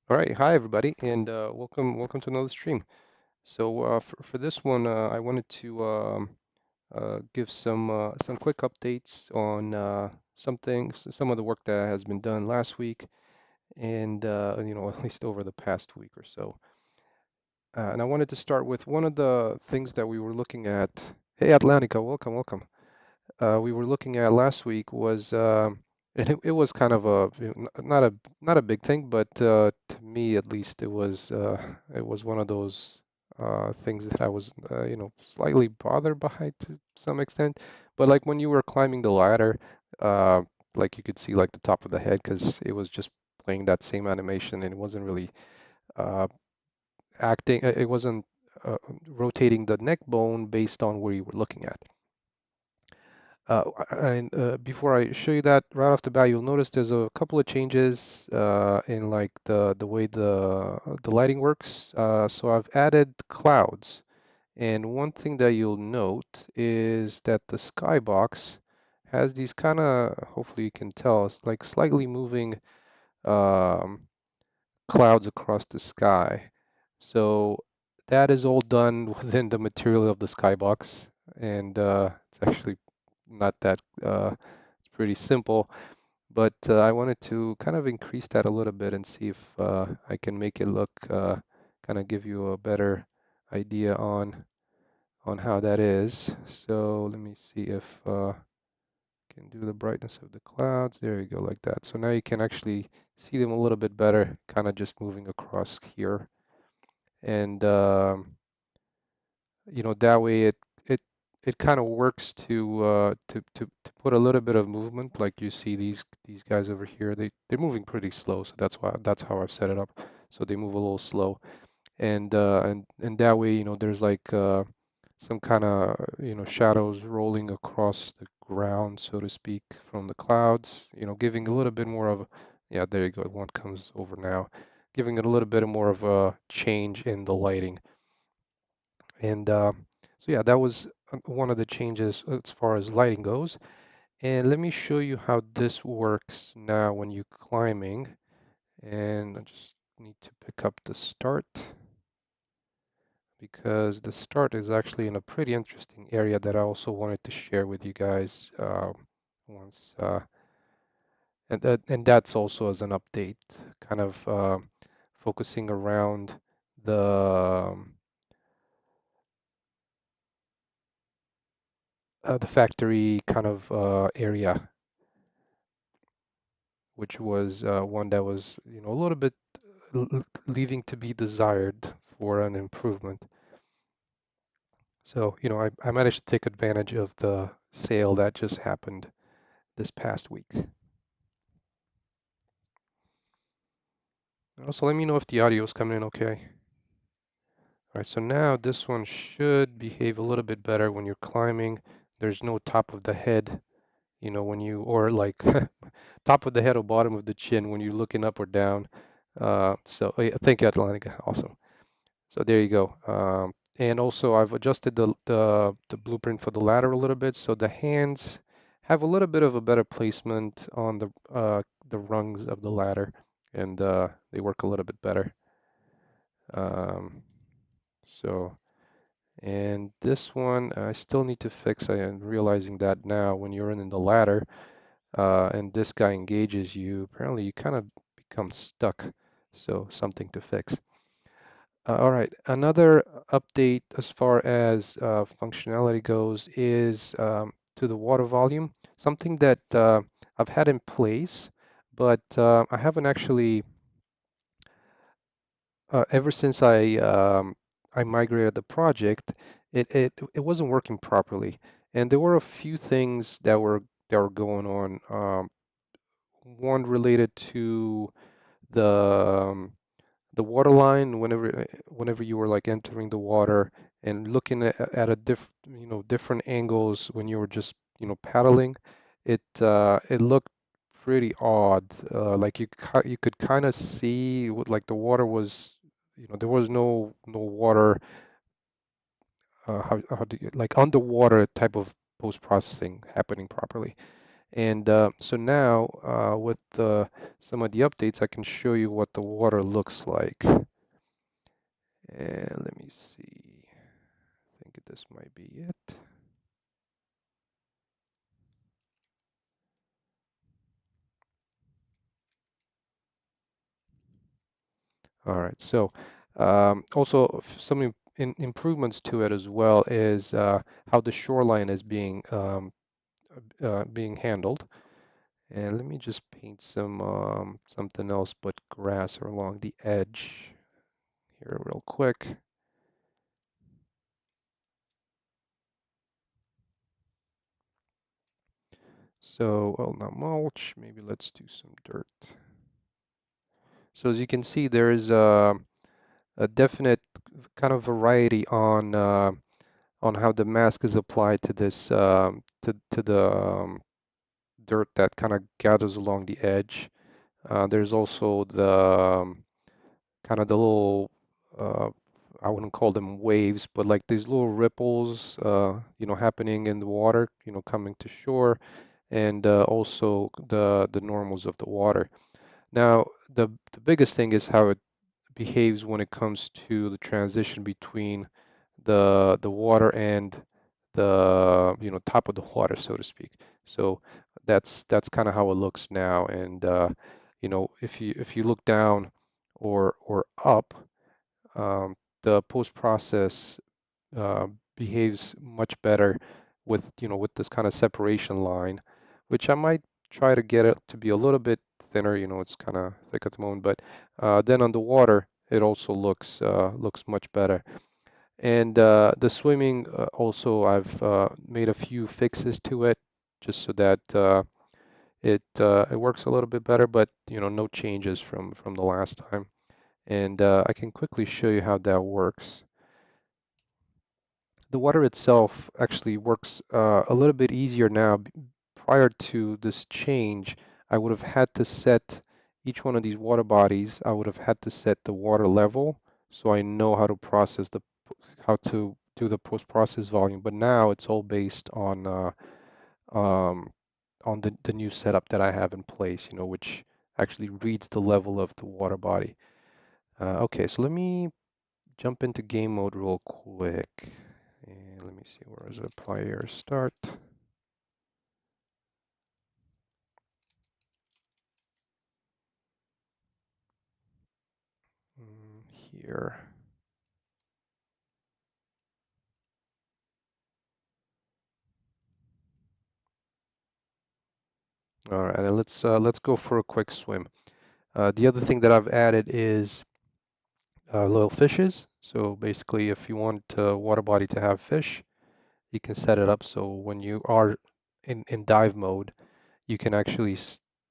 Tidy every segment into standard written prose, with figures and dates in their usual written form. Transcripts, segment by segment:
All right, hi everybody, and welcome to another stream. So for this one, I wanted to give some quick updates on some of the work that has been done last week, and at least over the past week or so. And I wanted to start with one of the things that we were looking at. Hey, Atlantica, welcome. We were looking at last week was, and it was kind of not a big thing, but to me at least it was one of those things that I was slightly bothered by to some extent. But like when you were climbing the ladder, uh, like you could see like the top of the head because it was just playing that same animation and it wasn't really uh, acting. It wasn't rotating the neck bone based on where you were looking at. And before I show you that right off the bat, you'll notice there's a couple of changes in like the way the lighting works. So I've added clouds, and one thing that you'll note is that the skybox has these kind of, hopefully you can tell, it's like slightly moving um, clouds across the sky. So that is all done within the material of the skybox, and it's actually not that it's pretty simple, but I wanted to kind of increase that a little bit and see if I can make it look kind of give you a better idea on how that is. So let me see if can do the brightness of the clouds. There you go, like that. So now you can actually see them a little bit better, kind of just moving across here. And that way it kind of works to put a little bit of movement. Like you see these guys over here, they're moving pretty slow, so that's how I've set it up. So they move a little slow, and that way there's like some kind of shadows rolling across the ground, so to speak, from the clouds. Giving a little bit more of yeah, there you go. One comes over now, giving it a little bit more of a change in the lighting. And so yeah, that was one of the changes as far as lighting goes. And let me show you how this works now when you're climbing. And I just need to pick up the start because the start is actually in a pretty interesting area that I also wanted to share with you guys once. And that's also as an update, kind of focusing around the factory kind of area, which was one that was, a little bit leaving to be desired for an improvement. So, I managed to take advantage of the sale that just happened this past week. Also, let me know if the audio is coming in okay. All right, so now this one should behave a little bit better when you're climbing. There's no top of the head, when you, or like top of the head or bottom of the chin when you're looking up or down. So yeah, thank you, Atlantica. Awesome. So there you go. And also I've adjusted the blueprint for the ladder a little bit, so the hands have a little bit of a better placement on the rungs of the ladder, and they work a little bit better. Um, so, and this one I still need to fix. I am realizing that now when you're in the ladder, and this guy engages you, apparently you kind of become stuck. So something to fix. All right, another update as far as functionality goes is to the water volume, something that I've had in place, but I haven't actually, ever since I migrated the project, it wasn't working properly, and there were a few things that were going on. One related to the the water line whenever you were like entering the water and looking at a different angles when you were just paddling, it looked pretty odd. Like you could kind of see like the water was, there was no water, how do you, like underwater type of post processing happening properly. And so now with some of the updates, I can show you what the water looks like. And let me see. I think this might be it. All right. So also some improvements to it as well is how the shoreline is being handled. And let me just paint some something else but grass along the edge here real quick. So, well, not mulch. Maybe let's do some dirt. So as you can see, there is a definite kind of variety on how the mask is applied to this to the dirt that kind of gathers along the edge. There's also the kind of the little I wouldn't call them waves, but like these little ripples, happening in the water, coming to shore, and also the normals of the water. Now, the biggest thing is how it behaves when it comes to the transition between the water and the top of the water, so to speak. So that's kind of how it looks now. And if you look down or up, um, the post process uh, behaves much better with this kind of separation line, which I might try to get it to be a little bit thinner. It's kind of thick at the moment, but then on the water, it also looks much better. And the swimming also, I've made a few fixes to it just so that it works a little bit better, but no changes from the last time. And I can quickly show you how that works. The water itself actually works a little bit easier now. Prior to this change, I would have had to set each one of these water bodies, I would have had to set the water level so I know how to how to do the post-process volume. But now it's all based um, on the new setup that I have in place, which actually reads the level of the water body. Okay, so let me jump into game mode real quick. And let me see, where is apply air start? Here. All right, and let's go for a quick swim. The other thing that I've added is little fishes. So basically, if you want a water body to have fish, you can set it up so when you are in dive mode, you can actually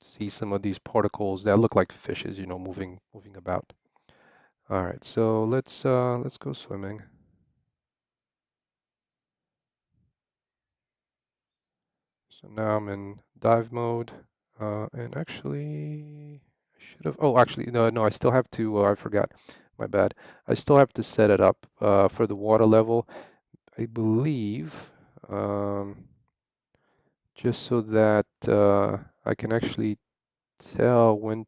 see some of these particles that look like fishes, moving about. All right, so let's go swimming. So now I'm in dive mode, and actually I should have. Oh, actually no, I still have to. I forgot. My bad. I still have to set it up for the water level. I believe, um, just so that I can actually tell when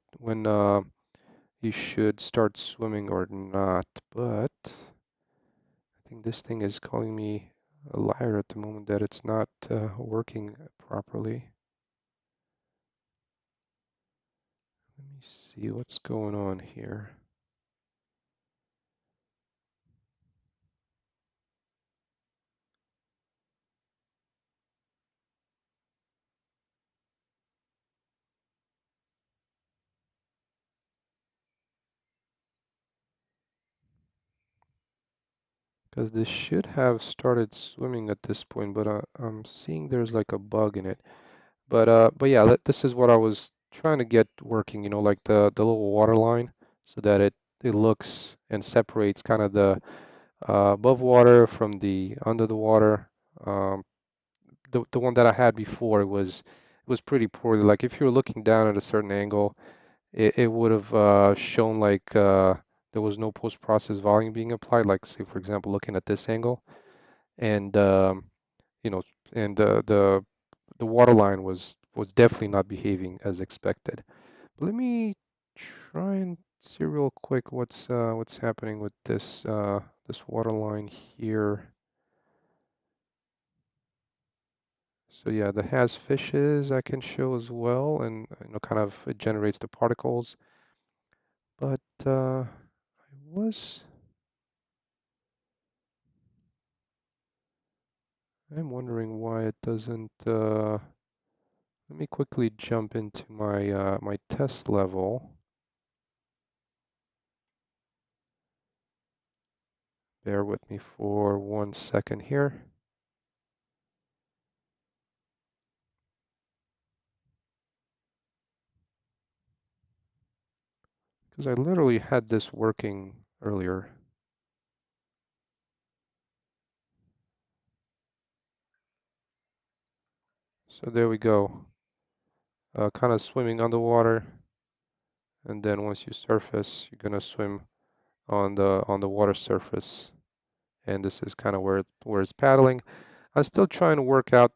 you should start swimming or not. But I think this thing is calling me a liar at the moment that it's not working properly. Let me see what's going on here. Because this should have started swimming at this point, but I'm seeing there's like a bug in it. But yeah, this is what I was trying to get working, like the little water line, so that it looks and separates kind of the above water from the under the water. Um, the one that I had before was pretty poorly. Like if you were looking down at a certain angle, it would have shown like there was no post-process volume being applied. Like say for example, looking at this angle, and you know, and the water line was definitely not behaving as expected. Let me try and see real quick what's happening with this water line here. So yeah, the has fishes I can show as well, and kind of it generates the particles. But was I'm wondering why it doesn't. Let me quickly jump into my test level. Bear with me for 1 second here. Because I literally had this working earlier. So there we go. Kind of swimming underwater, and then once you surface, you're gonna swim on the water surface. And this is kind of where it's paddling. I'm still trying to work out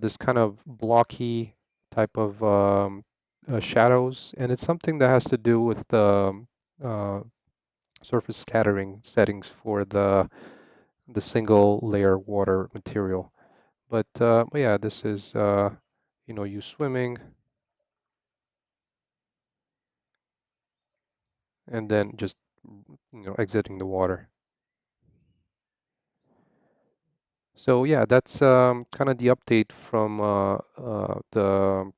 this kind of blocky type of shadows, and it's something that has to do with the uh, surface scattering settings for the single layer water material. But yeah, this is you swimming and then just exiting the water. So yeah, that's kind of the update from the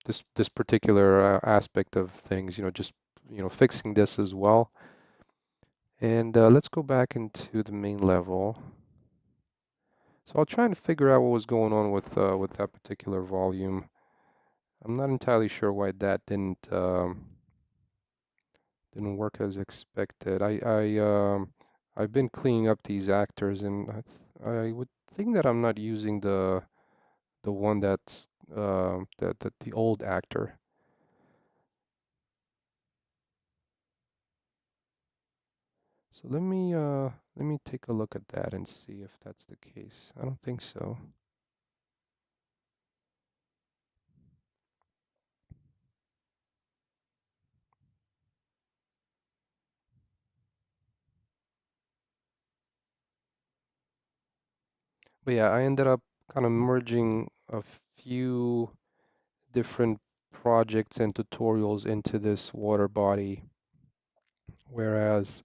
this particular aspect of things. Just fixing this as well. And let's go back into the main level. So I'll try and figure out what was going on with that particular volume. I'm not entirely sure why that didn't work as expected. I've been cleaning up these actors, and I would think that I'm not using the one that's the old actor. So let me take a look at that and see if that's the case. I don't think so. But yeah, I ended up kind of merging a few different projects and tutorials into this water body, whereas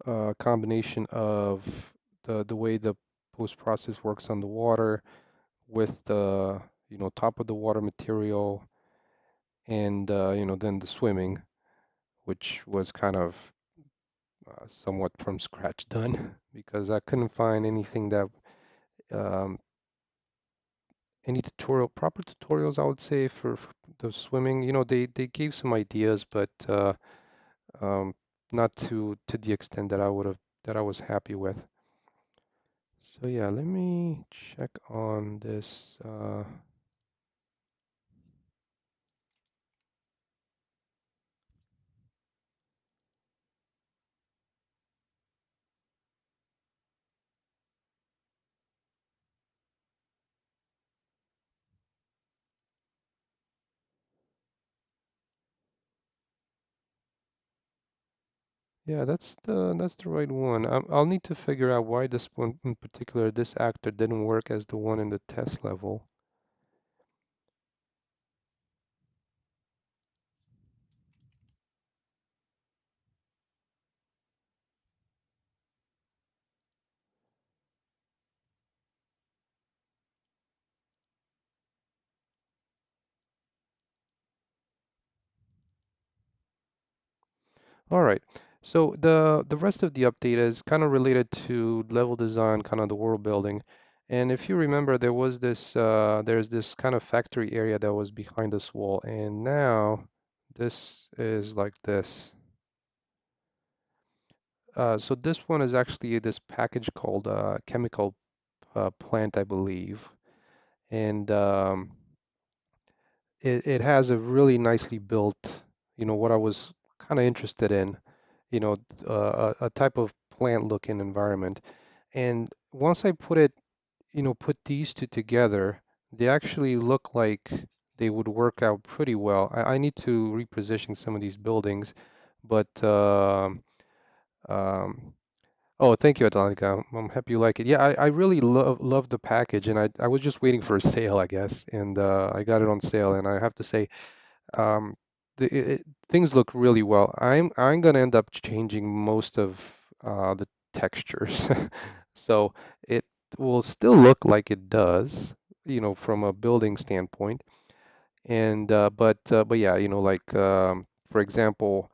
a combination of the way the post process works on the water with the top of the water material and then the swimming, which was kind of somewhat from scratch done because I couldn't find anything that um, any proper tutorials I would say for the swimming. They gave some ideas, but um, not to the extent that I was happy with. So yeah, let me check on this. Yeah, that's the right one. I'll need to figure out why this one in particular, this actor didn't work as the one in the test level. All right. So the rest of the update is kind of related to level design, kind of the world building. And if you remember, there's this kind of factory area that was behind this wall, and now this is like this. So this one is actually this package called chemical plant, I believe, and it has a really nicely built, what I was kind of interested in, you know, a type of plant-looking environment. And once I put these two together, they actually look like they would work out pretty well. I need to reposition some of these buildings, but um, oh, thank you, Atlantica. I'm happy you like it. Yeah, I really love the package, and I was just waiting for a sale, I guess, and I got it on sale, and I have to say, um, things look really well. I'm gonna end up changing most of the textures, so it will still look like it does, from a building standpoint. And but yeah, like for example,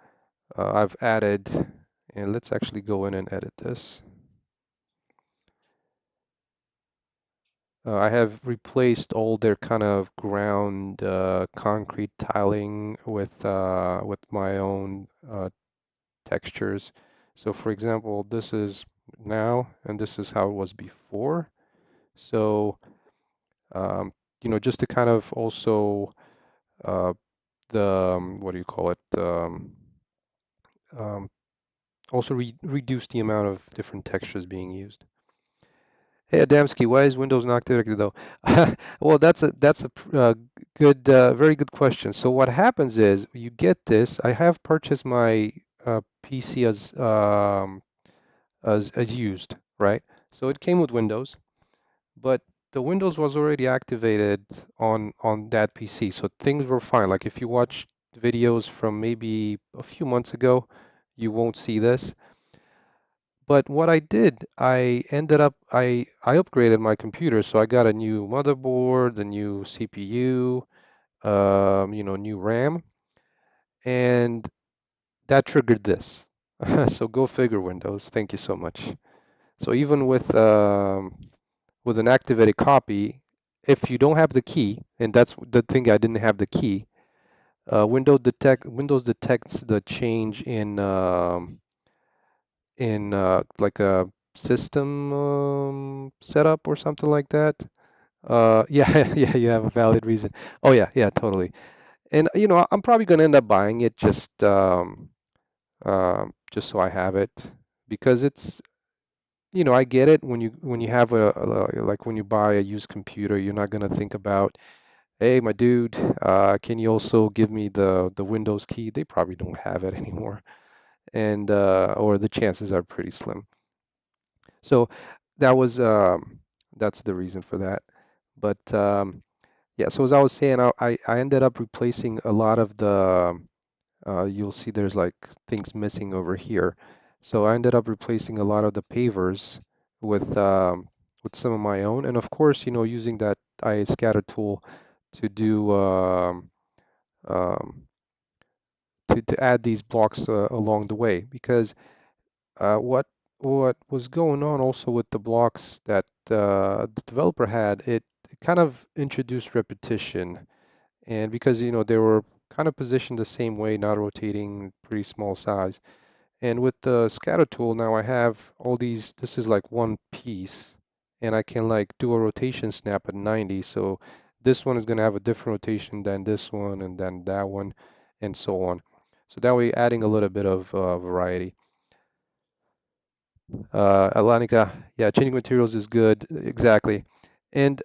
I've added, and let's actually go in and edit this. I have replaced all their kind of ground concrete tiling with my own textures. So for example, this is now, and this is how it was before. So just to kind of also uh, what do you call it? Um, Also reduce the amount of different textures being used. Hey Adamski, why is Windows not connected though? Well, that's a good, very good question. So what happens is you get this. I have purchased my PC as used, right? So it came with Windows, but the Windows was already activated on that PC, so things were fine. Like if you watch videos from maybe a few months ago, you won't see this. But what I did, I ended up I upgraded my computer, so I got a new motherboard, a new CPU, new RAM, and that triggered this. So go figure, Windows. Thank you so much. So even with an activated copy, if you don't have the key, and that's the thing, I didn't have the key. Windows detects the change in like a system setup or something like that. Yeah, yeah, you have a valid reason. Oh yeah, yeah, totally. And I'm probably gonna end up buying it just so I have it because I get it when you have like when you buy a used computer, you're not gonna think about, hey, my dude, can you also give me the Windows key? They probably don't have it anymore, and or the chances are pretty slim. So that was that's the reason for that. But yeah, so as I was saying, I ended up replacing a lot of the you'll see there's like things missing over here. So I ended up replacing a lot of the pavers with some of my own, and of course, using that IA scatter tool to do um, to add these blocks along the way because what was going on also with the blocks that the developer had, it kind of introduced repetition, and because they were kind of positioned the same way, not rotating, pretty small size. And with the scatter tool now I have all these, this is like one piece, and I can like do a rotation snap at 90. So this one is going to have a different rotation than this one and then that one and so on. So that way adding a little bit of variety. Atlantica, yeah, changing materials is good, exactly. And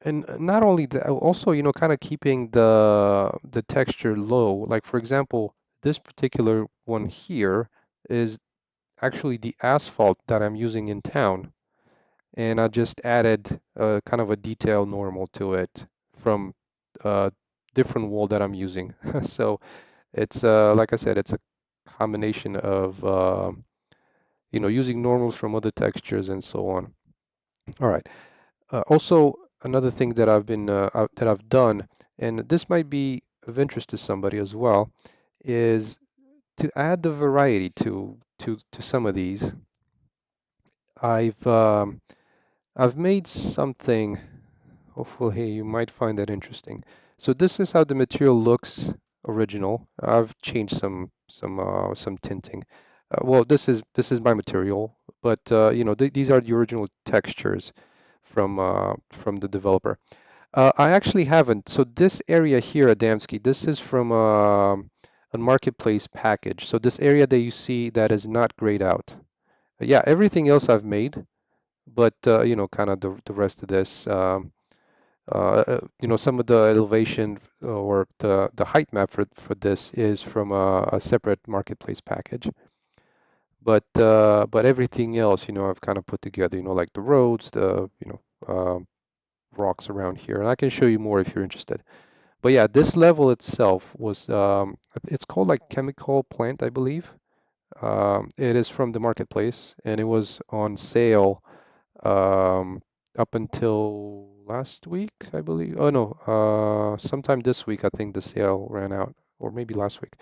and not only that, also, kind of keeping the texture low. Like for example, this particular one here is actually the asphalt that I'm using in town, and I just added kind of a detail normal to it from a different wall that I'm using. So it's like I said, it's a combination of using normals from other textures and so on. All right. Also, another thing that that I've done, and this might be of interest to somebody as well, is to add the variety to some of these. I've um, I've made something. Hopefully, hey, you might find that interesting. So this is how the material looks original. I've changed some tinting. Well, this is my material, but these are the original textures from the developer. I actually haven't. So this area here, Adamski, this is from a marketplace package. So this area that you see that is not grayed out. Yeah, everything else I've made, but kind of the rest of this. Some of the elevation or the height map for this is from a separate marketplace package. But everything else, I've kind of put together, like the roads, the rocks around here, and I can show you more if you're interested. But yeah, this level itself was it's called like Chemical Plant, I believe. It is from the marketplace, and it was on sale um, up until last week, I believe. Oh no, sometime this week, I think the sale ran out, or maybe last week.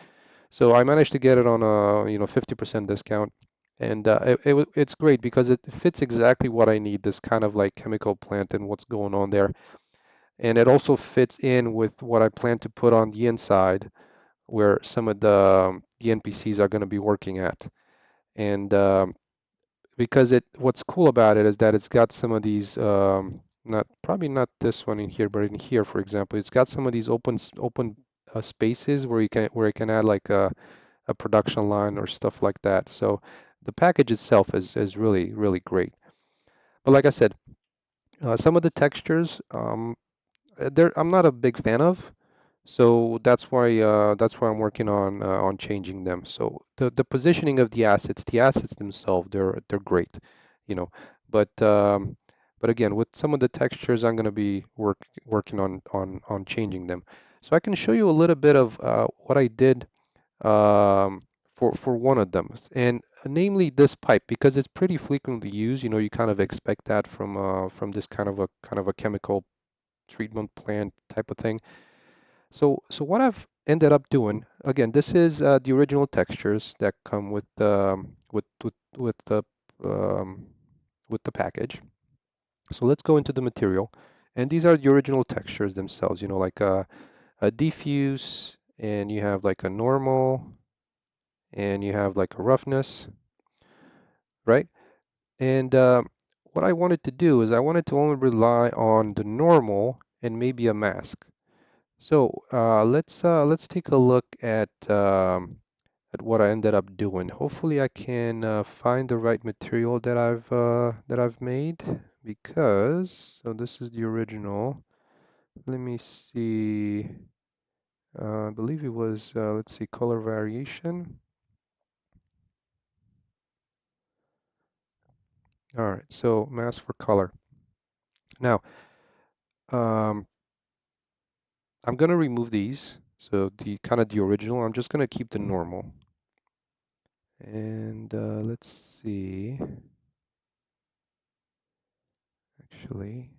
So I managed to get it on a 50% discount, and it's great because it fits exactly what I need. This kind of like chemical plant and what's going on there, and it also fits in with what I plan to put on the inside, where some of the NPCs are going to be working at, and because what's cool about it is that it's got some of these not probably not this one in here, but in here, for example, it's got some of these open spaces where you can add like a production line or stuff like that. So the package itself is really really great. But like I said, some of the textures I'm not a big fan of. So that's why I'm working on changing them. So the positioning of the assets themselves, they're great, you know. But but again, with some of the textures, I'm going to be working on changing them. So I can show you a little bit of what I did for one of them, and namely this pipe, because it's pretty frequently used. You kind of expect that from this kind of a chemical treatment plant type of thing. So what I've ended up doing, again, this is the original textures that come with the um, with the package. So let's go into the material, and these are the original textures themselves. Like a diffuse, and you have like a normal, and you have like a roughness, right? And what I wanted to do is I wanted to only rely on the normal and maybe a mask. So let's take a look at what I ended up doing. Hopefully, I can find the right material that I've made, because so this is the original. Let me see. I believe it was let's see, color variation. All right, so mask for color. Now, um, I'm gonna remove these. So the kind of the original. I'm just gonna keep the normal. And let's see. Actually,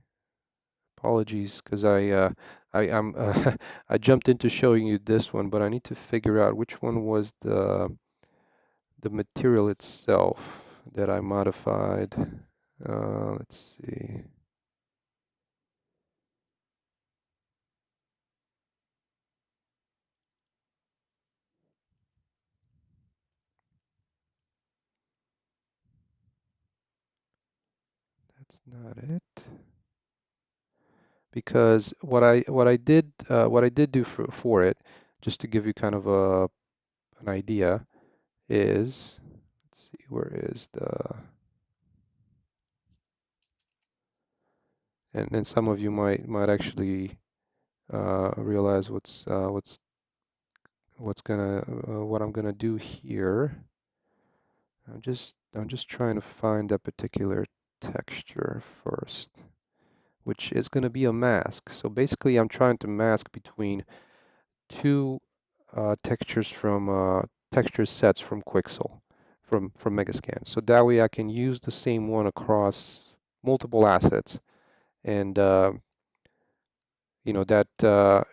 apologies, because I'm I jumped into showing you this one, but I need to figure out which one was the material itself that I modified. Let's see. That's not it. Because what I did do for it, just to give you kind of an idea, is let's see, where is the and some of you might actually realize what I'm gonna do here. I'm just trying to find that particular texture first, which is gonna be a mask. So basically, I'm trying to mask between two textures from texture sets from Quixel, from Megascan. So that way, I can use the same one across multiple assets, and that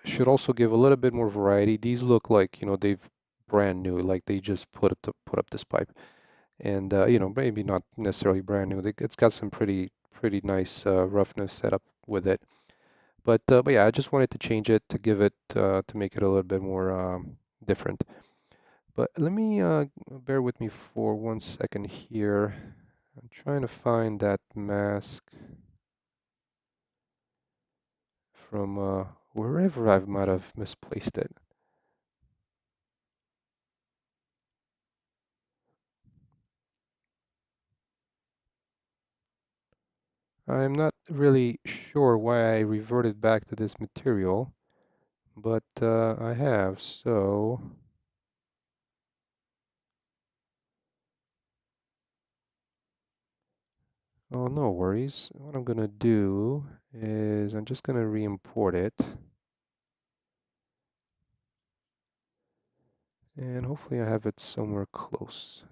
should also give a little bit more variety. These look like, they've brand new, like they just put up this pipe, and maybe not necessarily brand new. It's got some pretty nice roughness set up with it. But yeah, I just wanted to change it to give it to make it a little bit more different. But let me bear with me for 1 second here. I'm trying to find that mask from wherever I might have misplaced it. I'm not really sure why I reverted back to this material, but I have, so oh, no worries. What I'm gonna do is I'm just gonna re-import it, and hopefully I have it somewhere close.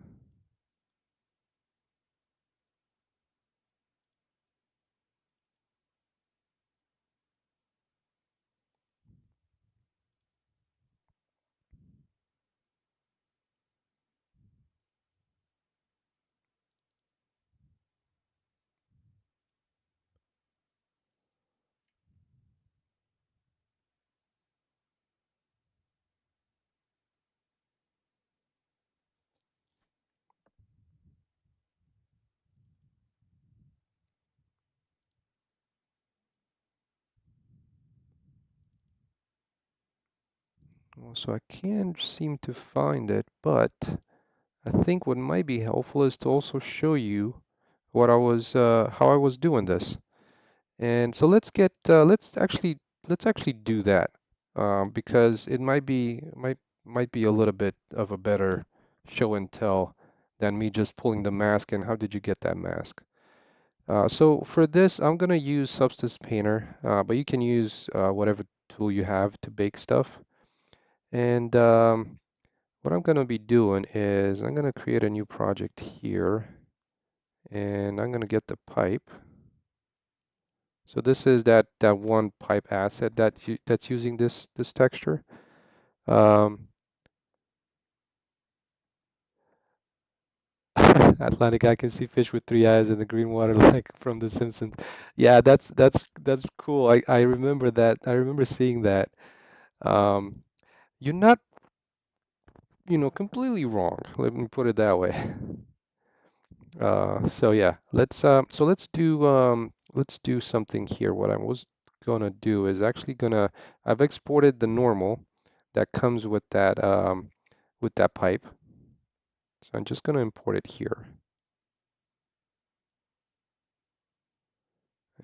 Well, so I can't seem to find it, but I think what might be helpful is to also show you what I was, how I was doing this. And so let's actually do that, because it might be a little bit of a better show and tell than me just pulling the mask and how did you get that mask. So for this, I'm gonna use Substance Painter, but you can use whatever tool you have to bake stuff. And what I'm gonna be doing is I'm gonna create a new project here, and I'm gonna get the pipe. So this is that one pipe asset that's using this texture. Um, Atlantic, I can see fish with three eyes in the green water, like from The Simpsons. Yeah, that's cool. I remember that. I remember seeing that. Um, you're not, completely wrong. Let me put it that way. So yeah, let's do something here. What I was gonna do is actually gonna I've exported the normal that comes with that pipe. So I'm just gonna import it here.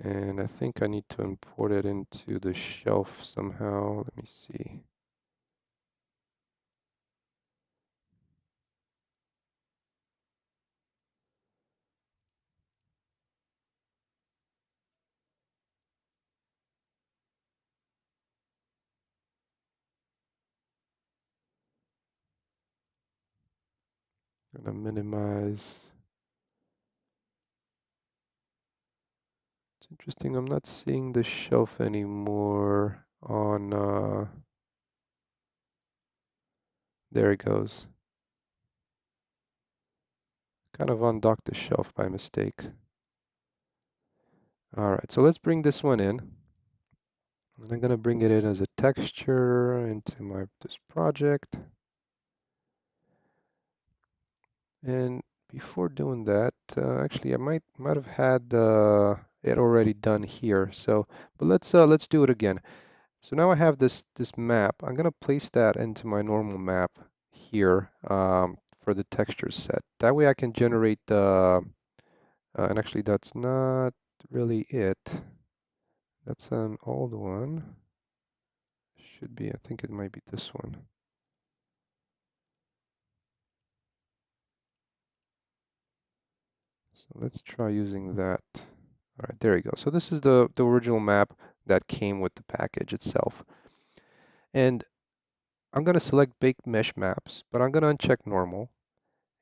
And I think I need to import it into the shelf somehow. Let me see. I'm gonna minimize. It's interesting, I'm not seeing the shelf anymore on there it goes. Kind of undocked the shelf by mistake. All right, so let's bring this one in. And I'm gonna bring it in as a texture into this project. And before doing that, actually I might have had it already done here. So, but let's do it again. So now I have this map. I'm gonna place that into my normal map here for the texture set. That way I can generate the and actually that's not really it. That's an old one. Should be, I think it might be this one. So let's try using that. All right, there you go. So this is the original map that came with the package itself. And I'm going to select Bake Mesh Maps, but I'm going to uncheck Normal.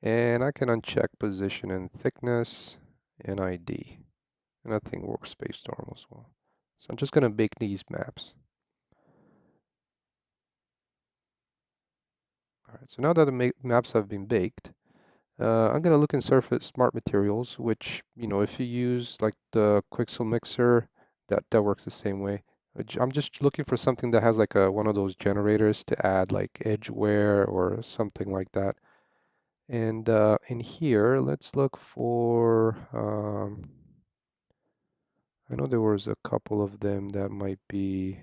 And I can uncheck Position and Thickness and ID. And I think Workspace Normal as well. So I'm just going to bake these maps. All right, so now that the maps have been baked, I'm going to look in Surface Smart Materials, which, if you use like the Quixel Mixer, that works the same way. I'm just looking for something that has like one of those generators to add like edge wear or something like that. And in here, let's look for, I know there was a couple of them that might be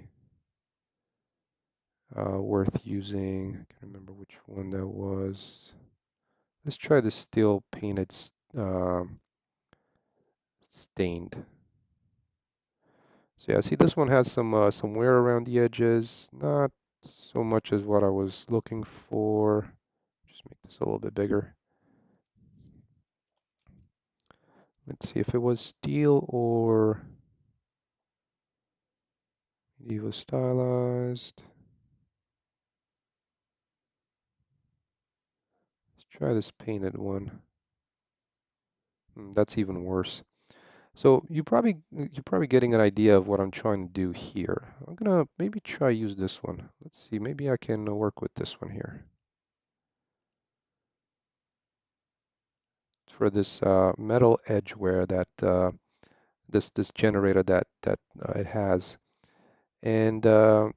worth using. I can't remember which one that was. Let's try the steel painted um, stained. So yeah, see this one has some wear around the edges, not so much as what I was looking for. Just make this a little bit bigger. Let's see if it was steel or Evo stylized. Let's try this painted one. That's even worse. So you're probably getting an idea of what I'm trying to do here. I'm gonna maybe try use this one. Let's see, maybe I can work with this one here for this metal edge wear that this generator that it has, and to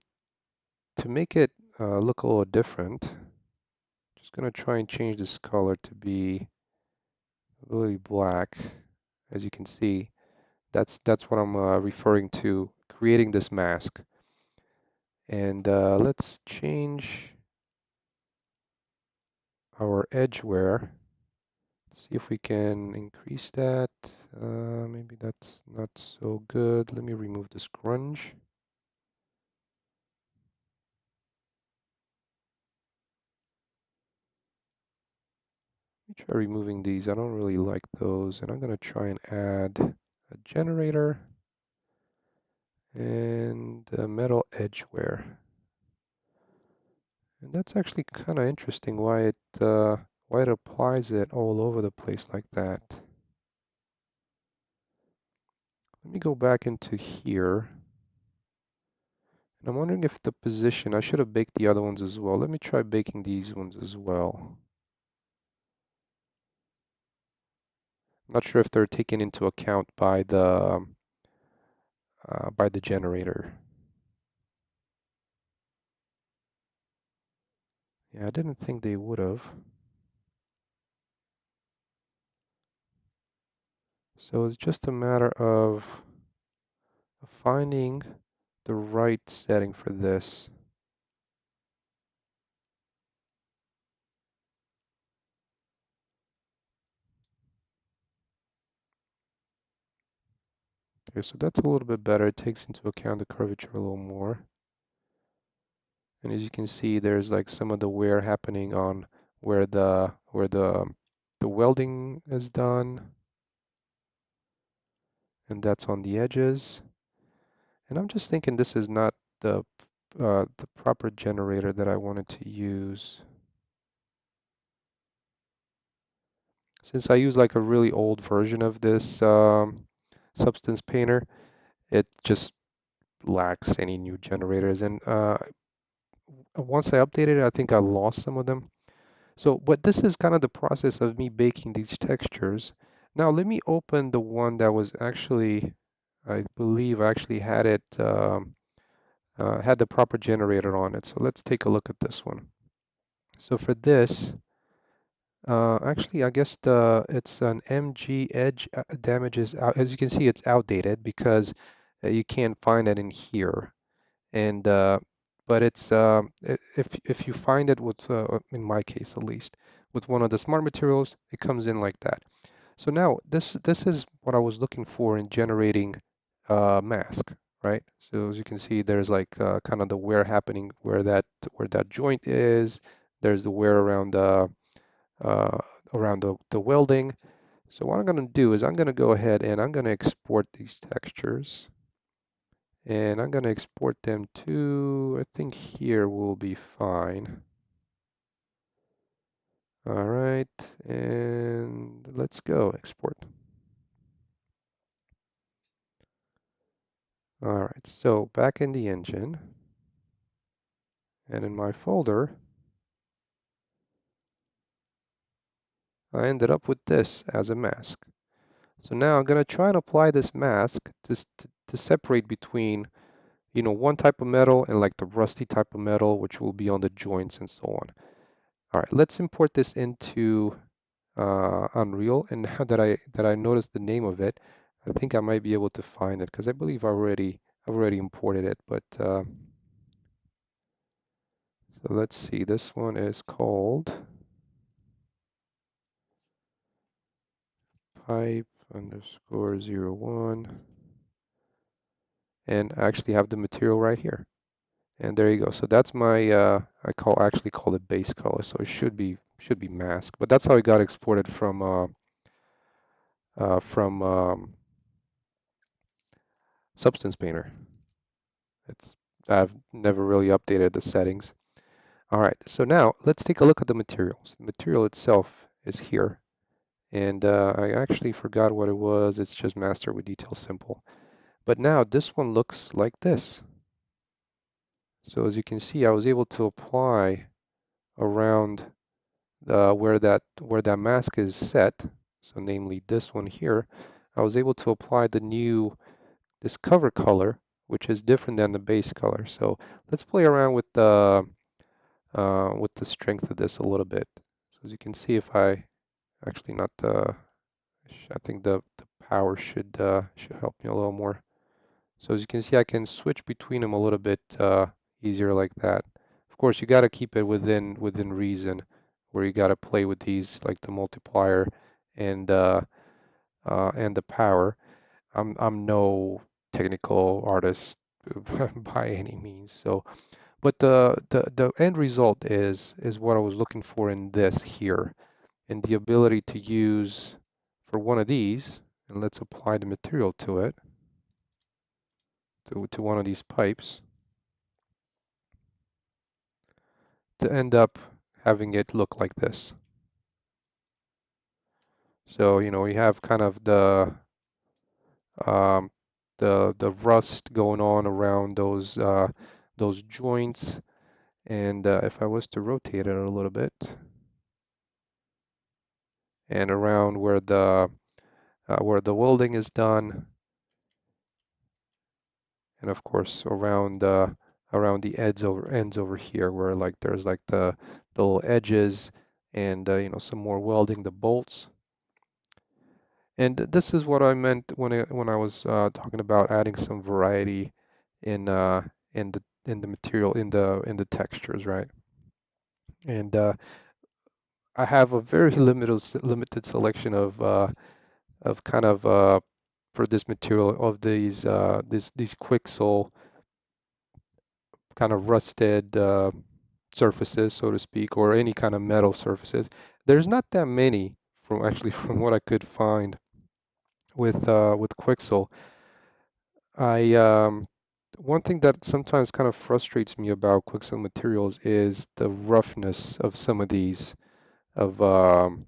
make it look a little different, just gonna try and change this color to be really black. As you can see, that's what I'm referring to, creating this mask. And let's change our edge wear. See if we can increase that. Maybe that's not so good. Let me remove this grunge. Let me try removing these. I don't really like those. And I'm going to try and add a generator and a metal edge wear. And that's actually kind of interesting why it applies it all over the place like that. Let me go back into here. And I'm wondering if the position, I should have baked the other ones as well. Let me try baking these ones as well. I'm not sure if they're taken into account by the generator. Yeah, I didn't think they would have. So it's just a matter of finding the right setting for this. Okay, so that's a little bit better. It takes into account the curvature a little more. And as you can see, there's like some of the wear happening on where the welding is done, and that's on the edges. And I'm just thinking this is not the proper generator that I wanted to use. Since I use like a really old version of this Substance Painter, it just lacks any new generators. And once I updated it, I think I lost some of them. So, but this is kind of the process of me baking these textures. Now, let me open the one that was actually, I believe I actually had it, had the proper generator on it. So let's take a look at this one. So for this, actually, I guess it's an MG Edge damages out. As you can see, it's outdated because you can't find it in here. And but it's if you find it with, in my case at least, with one of the smart materials, it comes in like that. So now this is what I was looking for in generating mask, right? So as you can see, there's like kind of the wear happening where that joint is. There's the wear uh, around the welding. So what I'm going to do is I'm going to go ahead and I'm going to export these textures. And I'm going to export them to, I think here will be fine. All right, and let's go export. All right, so back in the engine and in my folder, I ended up with this as a mask. So now I'm going to try and apply this mask to separate between, you know, one type of metal and like the rusty type of metal, which will be on the joints and so on. All right, let's import this into Unreal. And now that I noticed the name of it, I think I might be able to find it because I believe I've already imported it. But so let's see. This one is called pipe_01. and I actually have the material right here. And there you go. So that's my actually call it base color. So it should be masked. But that's how it got exported from Substance Painter. It's I've never really updated the settings. All right. So now let's take a look at the materials. The material itself is here. And I actually forgot what it was. It's just master with detail simple. But now this one looks like this. So as you can see, I was able to apply around where that mask is set, so namely this one here, I was able to apply this cover color, which is different than the base color. So let's play around with the strength of this a little bit. So as you can see, if I actually not the, I think the power should help me a little more. So as you can see, I can switch between them a little bit easier like that. Of course, you got to keep it within reason, where you got to play with these like the multiplier and the power. I'm no technical artist by any means. So, but the end result is what I was looking for in this here, and the ability to use for one of these, and let's apply the material to it, to one of these pipes, to end up having it look like this. So, you know, we have kind of um, the rust going on around those joints. And if I was to rotate it a little bit, and around where the welding is done, and of course around the ends over here, where like there's like the little edges, and you know, some more welding the bolts. And this is what I meant when I was talking about adding some variety in in the material, in the textures, right? And I have a very limited selection of kind of for this material of these Quixel kind of rusted surfaces, so to speak, or any kind of metal surfaces. There's not that many from actually from what I could find with Quixel. I One thing that sometimes kind of frustrates me about Quixel materials is the roughness of some of these some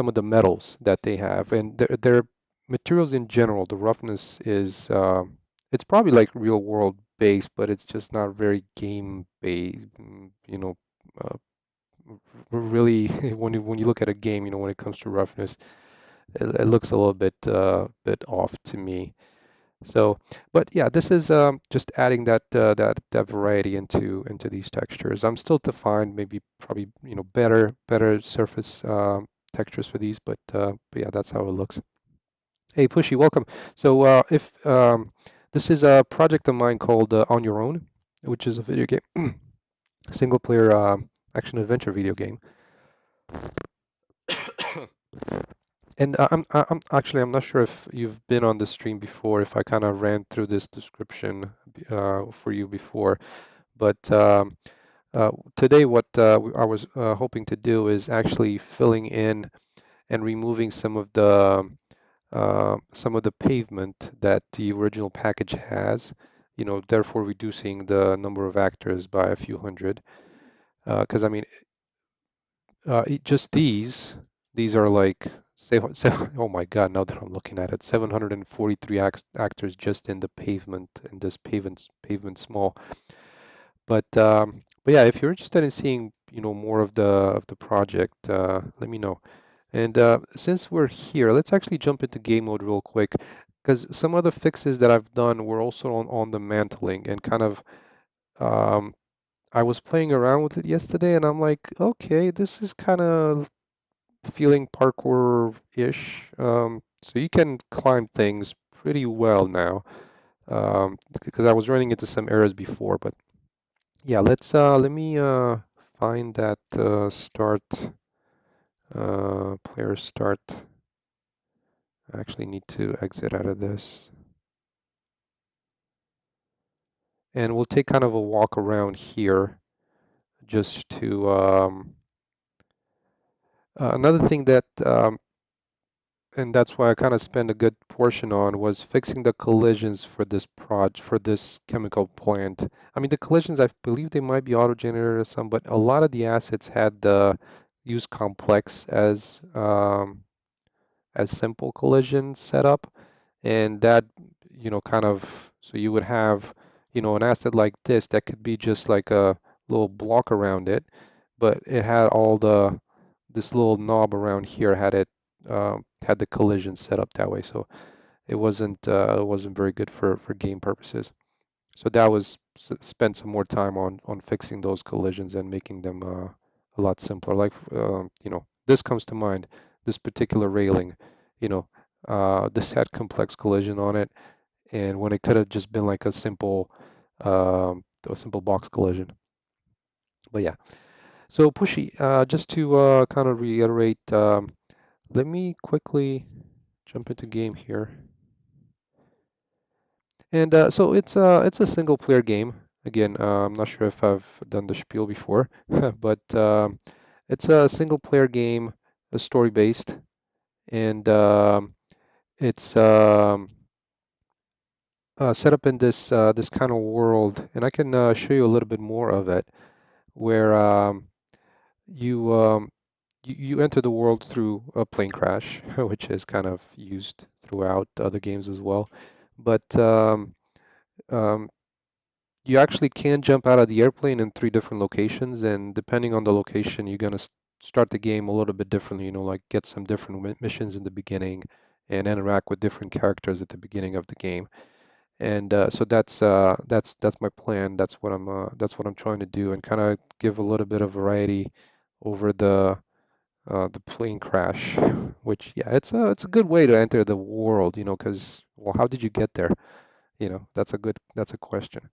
of the metals that they have, and their materials in general. The roughness is it's probably like real world based, but it's just not very game based. You know, uh, really when you look at a game, you know, when it comes to roughness, it looks a little bit off to me. So, but yeah, this is just adding that variety into these textures. I'm still to find maybe probably, you know, better surface textures for these, but yeah, that's how it looks. Hey, Pushy, welcome. So if this is a project of mine called On Your Own, which is a video game, single player action adventure video game. And I'm not sure if you've been on the stream before, if I kind of ran through this description for you before, but today what I was hoping to do is actually filling in and removing some of the pavement that the original package has, you know, therefore reducing the number of actors by a few hundred. Because I mean, just these are like oh my God, now that I'm looking at it, 743 actors just in the pavement, in this pavement small. But yeah, if you're interested in seeing, you know, more of the project, let me know. And since we're here, let's actually jump into game mode real quick, because some of the fixes that I've done were also on the mantling, and kind of um, I was playing around with it yesterday, and I'm like, okay, this is kind of feeling parkour-ish. So you can climb things pretty well now, because I was running into some errors before. But yeah, let me find that start player start. I actually need to exit out of this. And we'll take kind of a walk around here just to another thing that and that's why I kind of spent a good portion on was fixing the collisions for this for this chemical plant. I mean, the collisions, I believe they might be auto-generated or some, but a lot of the assets had the use complex as simple collision setup, and that, kind of, so you would have, an asset like this that could be just like a little block around it, but it had all this little knob around here had the collision set up that way, so it wasn't very good for game purposes. So that was spent some more time on fixing those collisions and making them a lot simpler. Like this comes to mind, this particular railing, you know, this had complex collision on it, and when it could have just been like a simple box collision. But yeah. So Pushy, just to kind of reiterate, let me quickly jump into game here. And so it's a single player game. Again, I'm not sure if I've done the spiel before, but it's a single player game, story based, and it's set up in this kind of world. And I can show you a little bit more of it, where you you enter the world through a plane crash, which is kind of used throughout other games as well. But um, you actually can jump out of the airplane in three different locations, and depending on the location, you're gonna start the game a little bit differently. Like get some different missions in the beginning, and interact with different characters at the beginning of the game. And so that's my plan. That's what I'm trying to do, and kind of give a little bit of variety over the plane crash. Which, yeah, it's a good way to enter the world. Because, well, how did you get there? That's a question.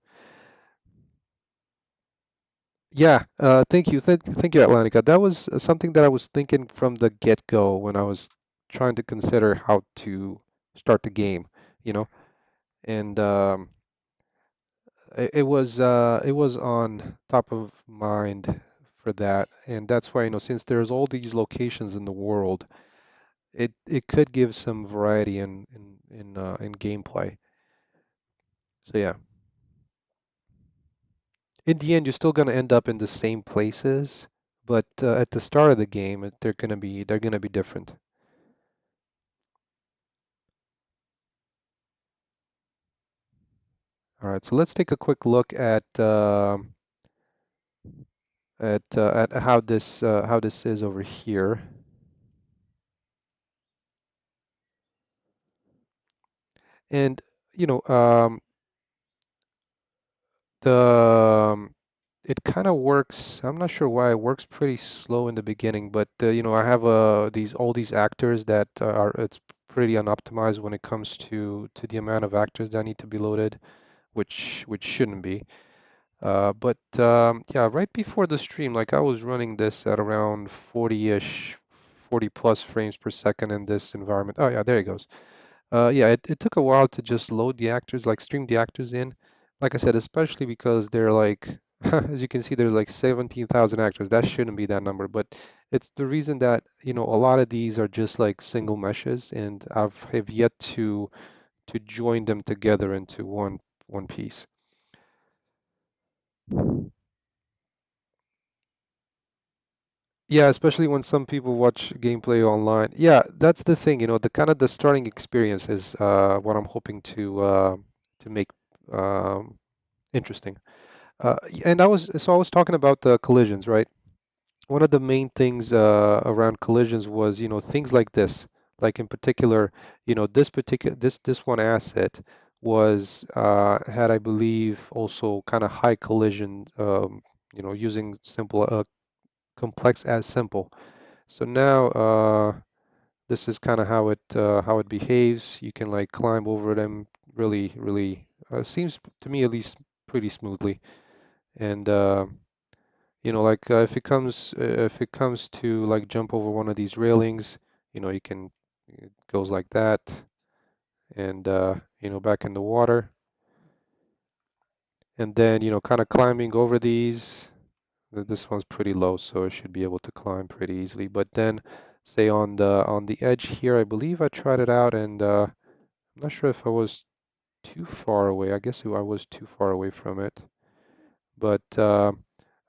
Yeah, thank you. Thank you, Atlantica. That was something that I was thinking from the get-go when I was trying to consider how to start the game, you know, and it was on top of mind for that, and that's why, since there's all these locations in the world, it could give some variety in gameplay. So yeah, in the end, you're still gonna end up in the same places, but at the start of the game, they're gonna be different. All right, so let's take a quick look at how this is over here. And you know, the it kind of works. I'm not sure why it works pretty slow in the beginning, but I have all these actors that are it's pretty unoptimized when it comes to the amount of actors that need to be loaded, which shouldn't be. But yeah, right before the stream, like I was running this at around 40-ish, 40 plus frames per second in this environment. Oh yeah, there it goes. Yeah, it took a while to just load the actors, like stream the actors in. Like I said, especially because they're like, as you can see, there's like 17,000 actors. That shouldn't be that number, but it's the reason that, a lot of these are just like single meshes, and have yet to join them together into one piece. Yeah, especially when some people watch gameplay online. Yeah, that's the thing, the kind of the starting experience is what I'm hoping to make um, interesting. And I was talking about the collisions, right? One of the main things around collisions was, things like this. Like in particular, this one asset was had, I believe, also kind of high collision, using simple complex as simple. So now this is kind of how it behaves. You can like climb over them really, really, seems to me at least pretty smoothly. And like if it comes to like jump over one of these railings, it goes like that, and back in the water. And then, kind of climbing over these. This one's pretty low, so it should be able to climb pretty easily. But then, say on the edge here, I believe I tried it out, and I'm not sure if I was too far away. I guess I was too far away from it. But I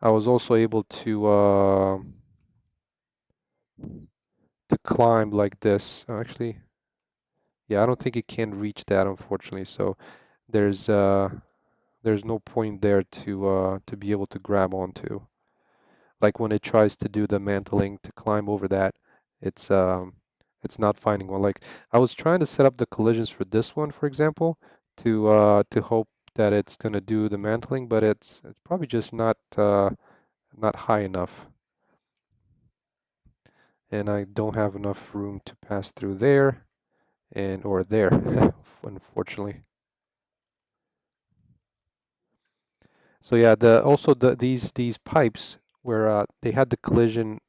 was also able to climb like this. Actually, yeah, I don't think it can reach that, unfortunately. So there's uh, there's no point there to be able to grab onto. Like when it tries to do the mantling to climb over that, it's um, it's not finding one. Like I was trying to set up the collisions for this one, for example, to hope that it's gonna do the mantling, but it's probably just not high enough, and I don't have enough room to pass through there and or there, unfortunately. So yeah, these pipes where they had the collision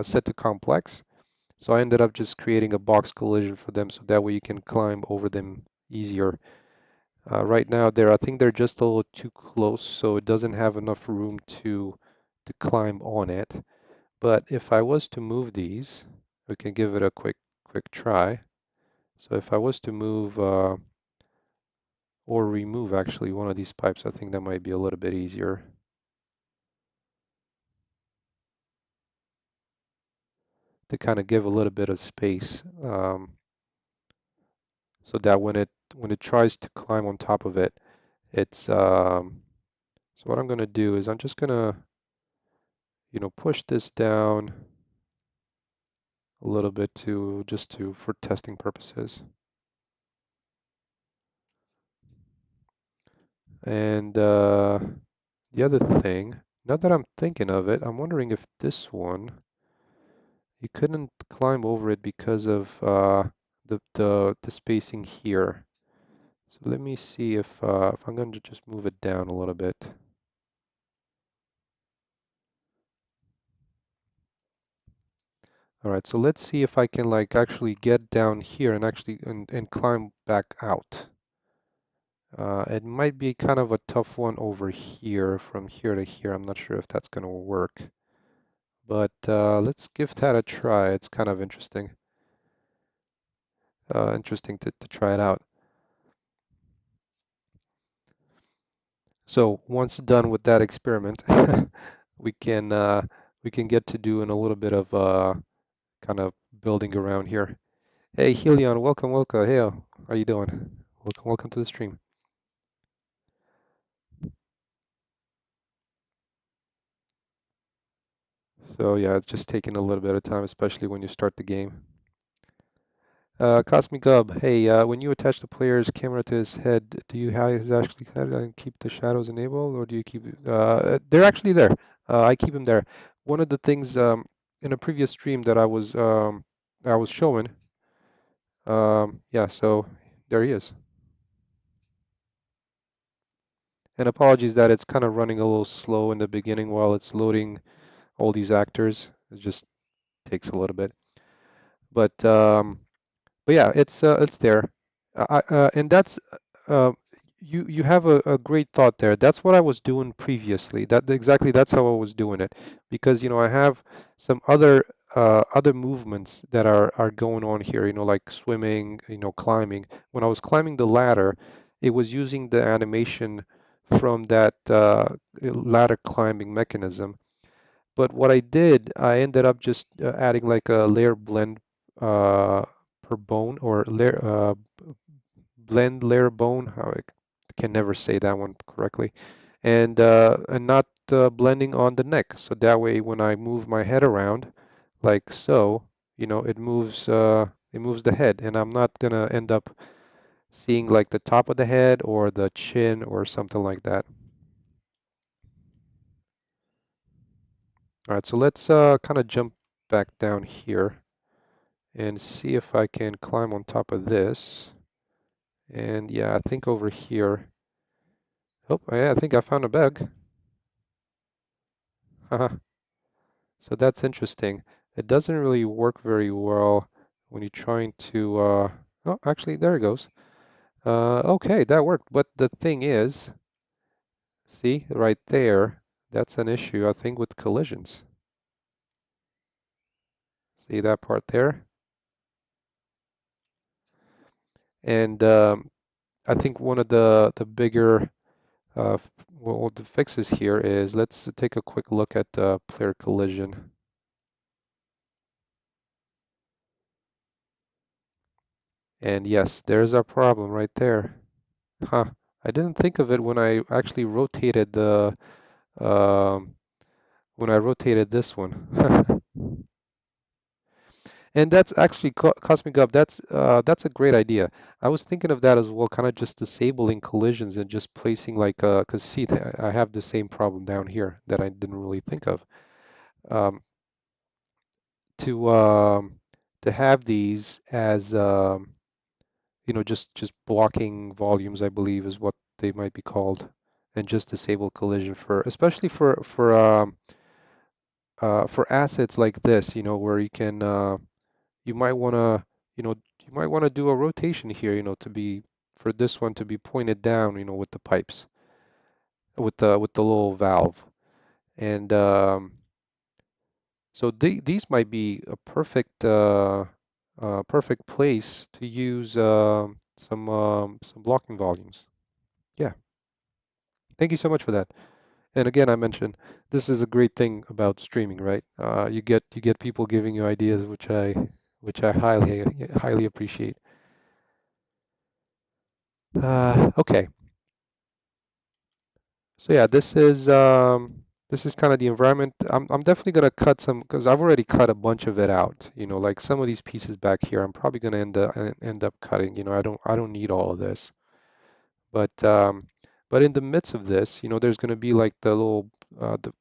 set to complex. So I ended up just creating a box collision for them so that way you can climb over them easier. Right now I think they're just a little too close, so it doesn't have enough room to climb on it. But if I was to move these, we can give it a quick try. So if I was to move or remove actually one of these pipes, I think that might be a little bit easier to kind of give a little bit of space, so that when it tries to climb on top of it, it's so what I'm going to do is I'm just going to, push this down a little bit to just to for testing purposes. And the other thing, now that I'm thinking of it, I'm wondering if this one you couldn't climb over it because of the spacing here. So let me see if I'm going to just move it down a little bit. All right, so let's see if I can like actually get down here and actually and climb back out. It might be kind of a tough one over here, from here to here. I'm not sure if that's going to work, but let's give that a try. It's kind of interesting to try it out. So once done with that experiment, we can uh, we can get to doing a little bit of kind of building around here. Hey, Helion, welcome. Hey, how are you doing? Welcome to the stream. So yeah, it's just taking a little bit of time, especially when you start the game. Cosmic Gub, hey, when you attach the player's camera to his head, do you have his actually head and keep the shadows enabled, or do you keep they're actually there. I keep them there. One of the things in a previous stream that I was showing, yeah, so there he is. And apologies that it's kind of running a little slow in the beginning while it's loading all these actors. It just takes a little bit. But yeah, it's there. And that's uh, you have a great thought there. That's what I was doing previously. That's how I was doing it because I have some other movements that are going on here. Like swimming, climbing. When I was climbing the ladder, it was using the animation from that ladder climbing mechanism. But what I did, I ended up just adding like a layer blend uh, per bone or layer blend layer bone. How I can never say that one correctly, and not blending on the neck. So that way, when I move my head around, like so, it moves the head, and I'm not gonna end up seeing like the top of the head or the chin or something like that. All right, so let's kind of jump back down here and see if I can climb on top of this. And yeah, I think over here. Oh, yeah, I think I found a bug. Haha. So that's interesting. It doesn't really work very well when you're trying to. Oh, actually, there it goes. Okay, that worked. But the thing is, See, right there, that's an issue, I think, with collisions. See that part there? And I think one of the bigger well, the fixes here is let's take a quick look at player collision. And yes, there's our problem right there. Huh. I didn't think of it when I actually rotated the um, when I rotated this one. And that's actually Cosmic Up. That's a great idea. I was thinking of that as well, kind of just disabling collisions and just placing like because see, I have the same problem down here that I didn't really think of. Um, to um, to have these as just blocking volumes, I believe is what they might be called, and just disable collision for especially for assets like this, where you might want to you might want to do a rotation here, to be for this one to be pointed down, with the pipes, with the little valve, and so these might be a perfect place to use some blocking volumes. Yeah, thank you so much for that. And again, I mentioned this is a great thing about streaming, right? You get people giving you ideas, which I highly appreciate. Okay, so yeah, this is kind of the environment. I'm definitely gonna cut some because I've already cut a bunch of it out. Like some of these pieces back here, I'm probably gonna end up cutting. I don't need all of this. But in the midst of this, there's gonna be like the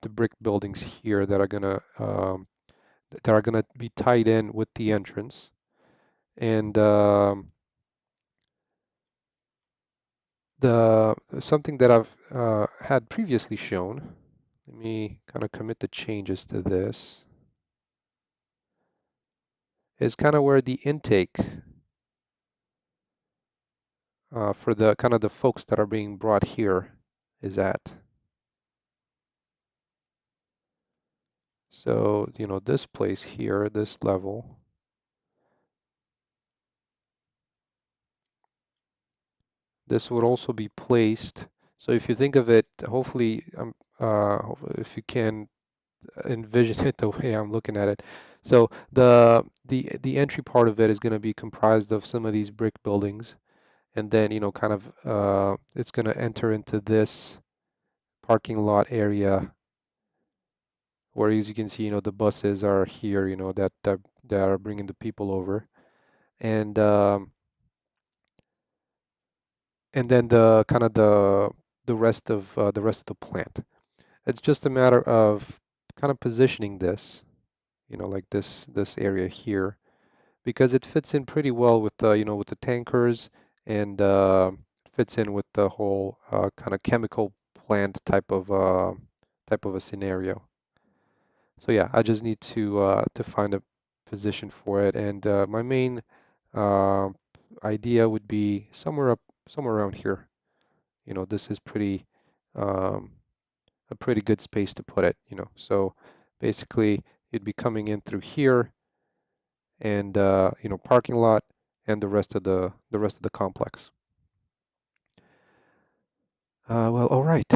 brick buildings here that are gonna be tied in with the entrance, and the something that I've had previously shown. Let me kind of commit the changes to this. Is kind of where the intake for the kind of the folks that are being brought here is at. So, this place here, this level, this would also be placed. So if you think of it, hopefully, if you can envision it the way I'm looking at it. So the entry part of it is going to be comprised of some of these brick buildings, and then kind of it's going to enter into this parking lot area where, as you can see, the buses are here, that are bringing the people over, and and then the kind of the rest of the plant. It's just a matter of kind of positioning this, like this area here, because it fits in pretty well with the tankers, and fits in with the whole kind of chemical plant type of a scenario. So yeah, I just need to find a position for it, and my main uh, idea would be somewhere around here. This is um, a pretty good space to put it. So basically, you'd be coming in through here, and parking lot, and the rest of the complex. Well, all right.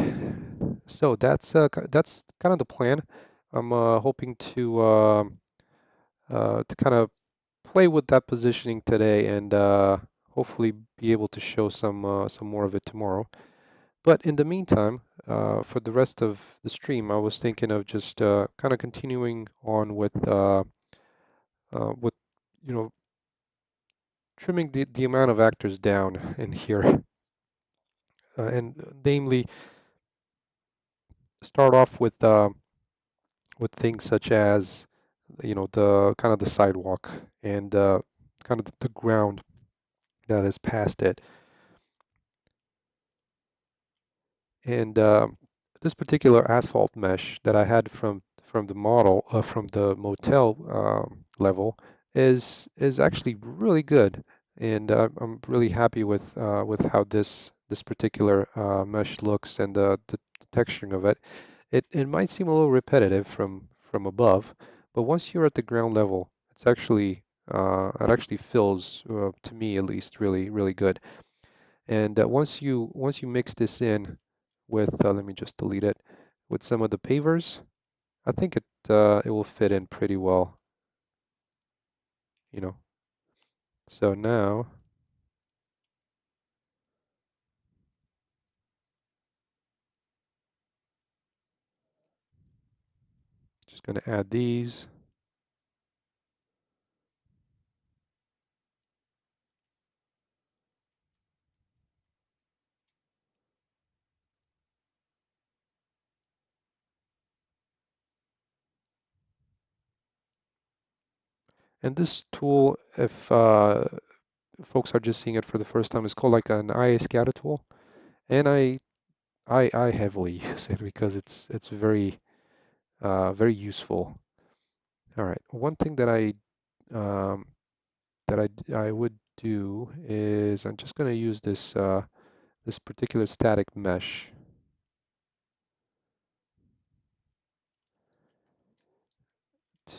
So that's kind of the plan. I'm hoping to kind of play with that positioning today, and hopefully be able to show some more of it tomorrow. But in the meantime, for the rest of the stream, I was thinking of just kind of continuing on with you know trimming the amount of actors down in here, and namely start off with things such as the kind of the sidewalk, and kind of the ground that is past it. And this particular asphalt mesh that I had from the model from the motel level is actually really good, and I'm really happy with how this particular mesh looks and the texturing of it. It might seem a little repetitive from above, but once you're at the ground level, it actually feels, to me at least, really good. And once you mix this in with, let me just delete it, with some of the pavers, I think it will fit in pretty well, you know. So now, just going to add these. And this tool, if folks are just seeing it for the first time, is called like an IA scatter tool. And I heavily use it because it's very useful. All right, one thing um, that I would do is I'm just going to use this particular static mesh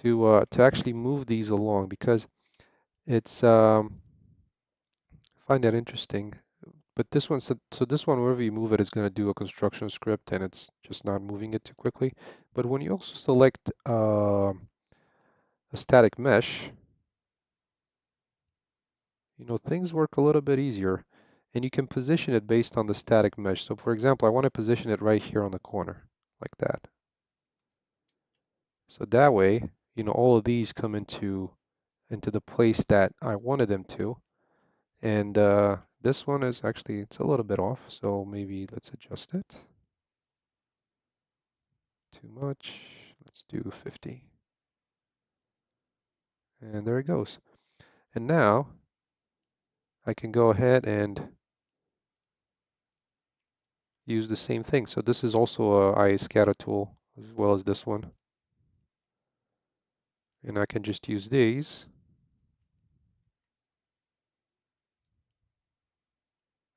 to actually move these along because it's I find that interesting. But this one, so this one, wherever you move it, is going to do a construction script, and it's just not moving it too quickly. But when you also select a static mesh, things work a little bit easier, and you can position it based on the static mesh. So, for example, I want to position it right here on the corner, like that. So that way, all of these come into the place that I wanted them to. And this one is actually, it's a little bit off, so maybe let's adjust it. Too much. Let's do 50. And there it goes. And now I can go ahead and use the same thing. So this is also a IA scatter tool as well as this one. And I can just use these.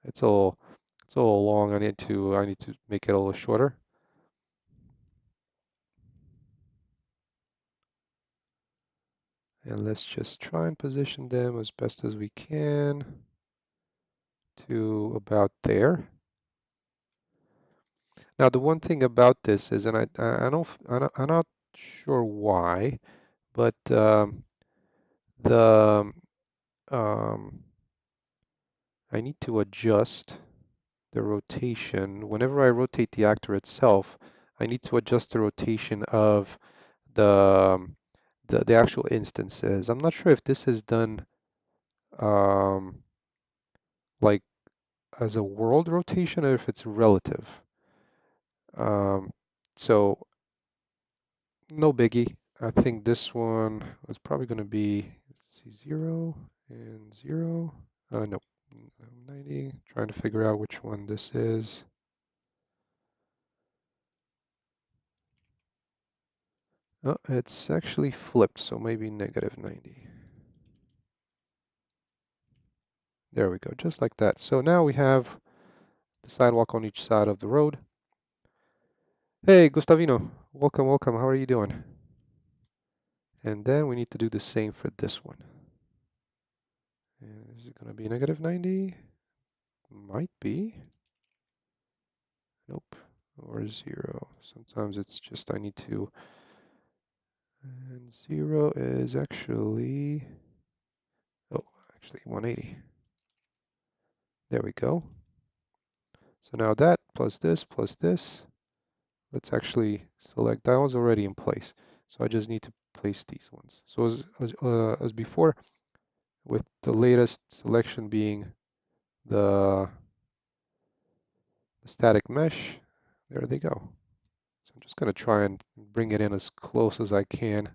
It's a little, it's a little long. I need to make it a little shorter. And let's just try and position them as best as we can to about there. Now, the one thing about this is, and I'm not sure why, but the I need to adjust the rotation. Whenever I rotate the actor itself, I need to adjust the rotation of the the actual instances. I'm not sure if this is done um, like as a world rotation or if it's relative. Um, so no biggie. I think this one is probably going to be, let's see, 0 and 0. No, 90. Trying to figure out which one this is. Oh, it's actually flipped, so maybe negative 90. There we go, just like that. So now we have the sidewalk on each side of the road. Hey, Gustavino, welcome, welcome. How are you doing? And then we need to do the same for this one. And is it going to be negative 90? Might be. Nope. Or 0. Sometimes it's just I need to. And 0 is actually, oh, actually 180. There we go. So now that plus this, let's actually select that one's already in place. So I just need to place these ones. So as before, with the latest selection being the static mesh, there they go. So I'm just going to try and bring it in as close as I can.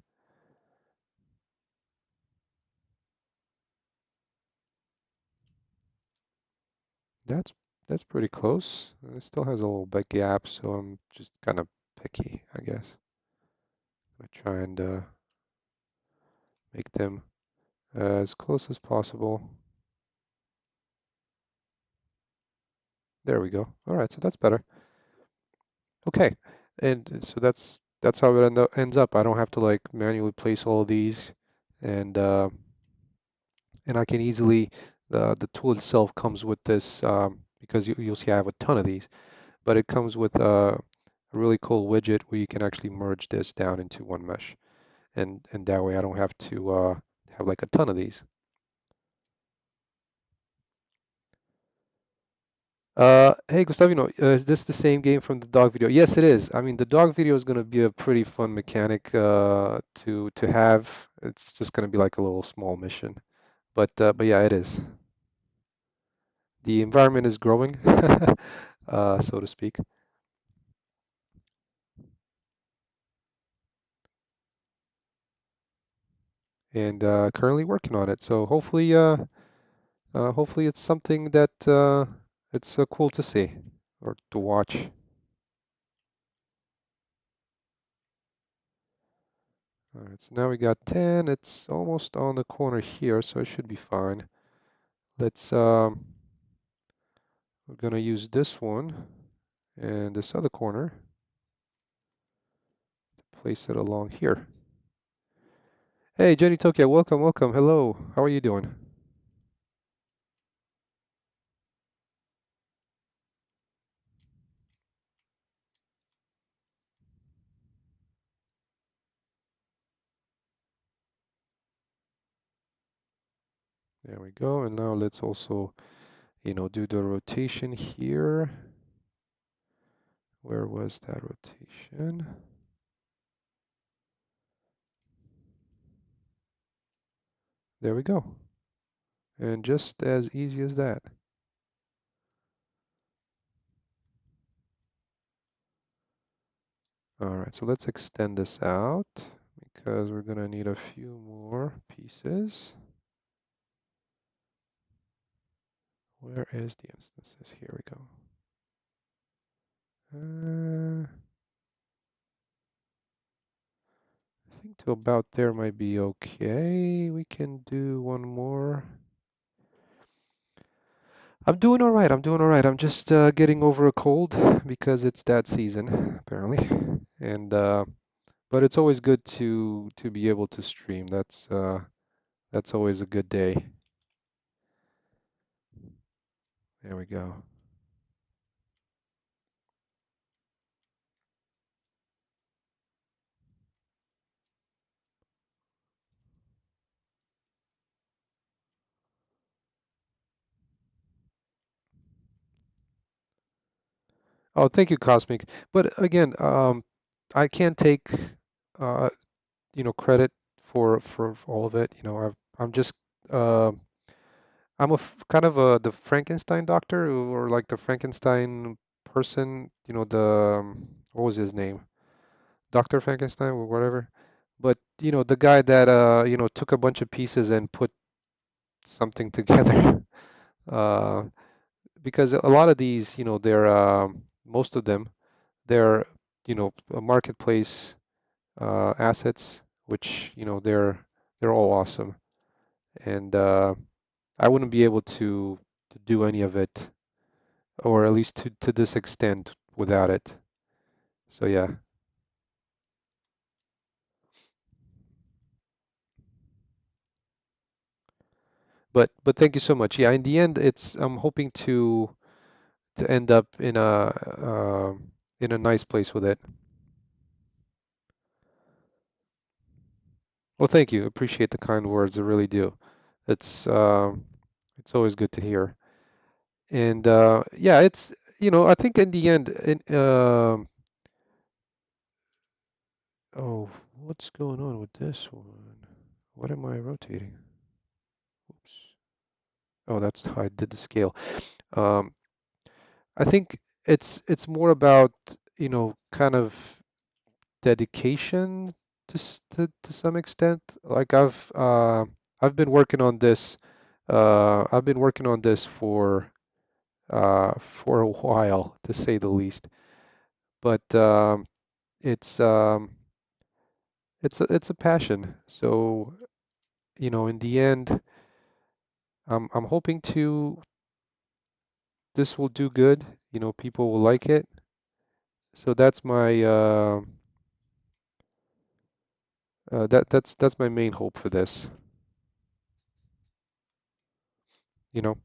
That's pretty close. It still has a little bit gap, so I'm just kind of picky, I guess. I try and make them as close as possible. There we go. All right, so that's better. Okay, and so that's how it ends up. I don't have to like manually place all of these, and I can easily the tool itself comes with this because you'll see I have a ton of these, but it comes with a really cool widget where you can actually merge this down into one mesh, and that way I don't have to have like a ton of these. Hey Gustavino, is this the same game from the dog video? Yes, it is. I mean, the dog video is going to be a pretty fun mechanic to have. It's just going to be like a little small mission, but yeah, it is. The environment is growing, so to speak, and currently working on it. So hopefully it's something that it's cool to see or to watch. All right, so now we got 10. It's almost on the corner here, so it should be fine. Let's we're gonna use this one and this other corner to place it along here. Hey, Jenny Tokia, welcome, welcome. Hello, how are you doing? There we go. And now let's also, do the rotation here. Where was that rotation? There we go. And just as easy as that. All right, so let's extend this out because we're gonna need a few more pieces. Where is the instances? Here we go. I think to about there might be okay. We can do one more. I'm doing all right. I'm doing all right. I'm just getting over a cold because it's that season, apparently. And but it's always good to be able to stream. That's always a good day. There we go. Oh, thank you, Cosmic. But again, I can't take uh, credit for all of it. I'm just uh, I'm kind of the Frankenstein doctor or like the Frankenstein person. What was his name? Dr. Frankenstein or whatever. But the guy that took a bunch of pieces and put something together. Uh, because a lot of these, they're most of them, they're marketplace assets, which they're all awesome, and I wouldn't be able to do any of it, or at least to this extent without it. So yeah, but thank you so much. Yeah, in the end, I'm hoping to end up in a nice place with it. Well, thank you. Appreciate the kind words. I really do. It's um, it's always good to hear. And yeah, it's I think in the end, oh, what's going on with this one? What am I rotating? Oops. Oh, that's how I did the scale. Um, I think it's more about, kind of dedication to some extent. Like I've been working on this I've been working on this for a while, to say the least. But it's it's a passion. So, in the end, I'm hoping this will do good. You know, people will like it. So that's my that's my main hope for this. You know.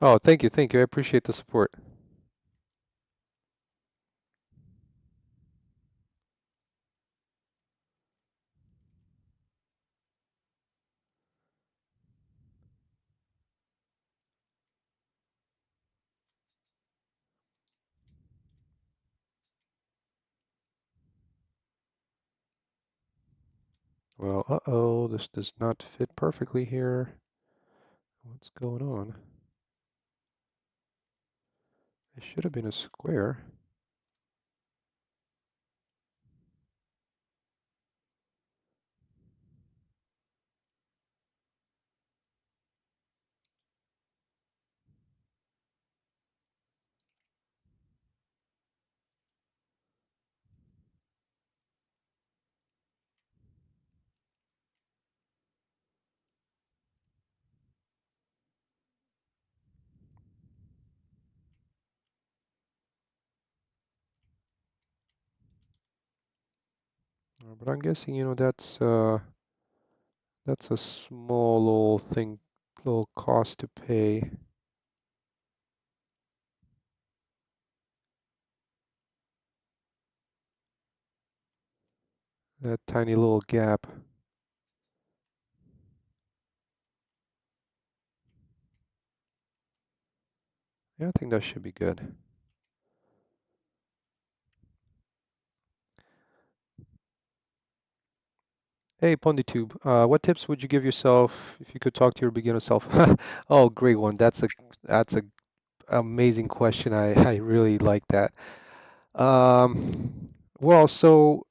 Oh, thank you, thank you. I appreciate the support. Well, uh-oh, this does not fit perfectly here. What's going on? It should have been a square. But I'm guessing, you know, that's a small little thing, little cost to pay. That tiny little gap. Yeah, I think that should be good. Hey, PondiTube, what tips would you give yourself if you could talk to your beginner self? Oh, great one. That's a amazing question. I really like that. Well, so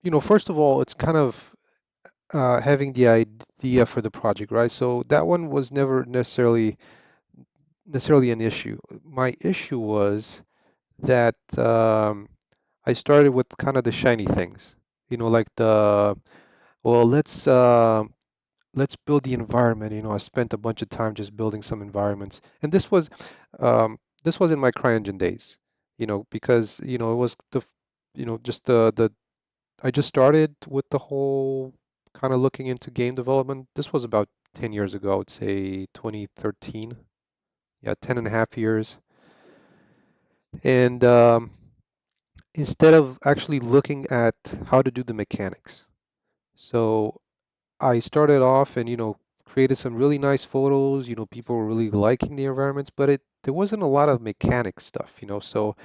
you know, first of all, it's kind of having the idea for the project, right? So that one was never necessarily an issue. My issue was that I started with kind of the shiny things, you know, like well, let's build the environment. You know, I spent a bunch of time just building some environments, and this was in my CryEngine days, you know, because you know it was you know, just the I just started with the whole kind of looking into game development. This was about 10 years ago, I would say 2013. Yeah, 10 and a half years. And instead of actually looking at how to do the mechanics. So I started off and, you know, created some really nice photos. You know, people were really liking the environments, but there wasn't a lot of mechanic stuff, you know. So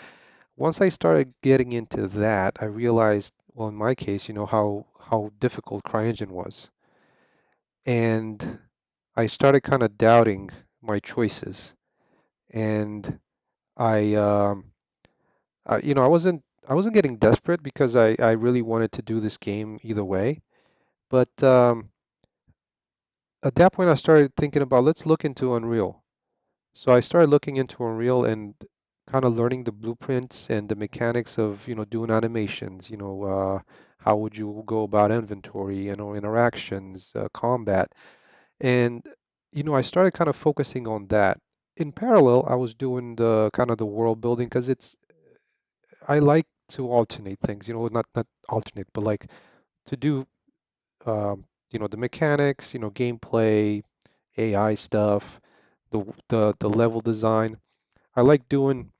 once I started getting into that, I realized, well, in my case, you know, how difficult CryEngine was. And I started kind of doubting my choices. And I, you know, I wasn't getting desperate because I really wanted to do this game either way. But at that point, I started thinking about let's look into Unreal. So I started looking into Unreal and kind of learning the blueprints and the mechanics of, you know, doing animations, you know, how would you go about inventory, you know, interactions, combat. And, you know, I started kind of focusing on that. In parallel, I was doing the kind of the world building because I like to alternate things, you know, not alternate, but like to do, you know, the mechanics, you know, gameplay, AI stuff, the level design. I like doing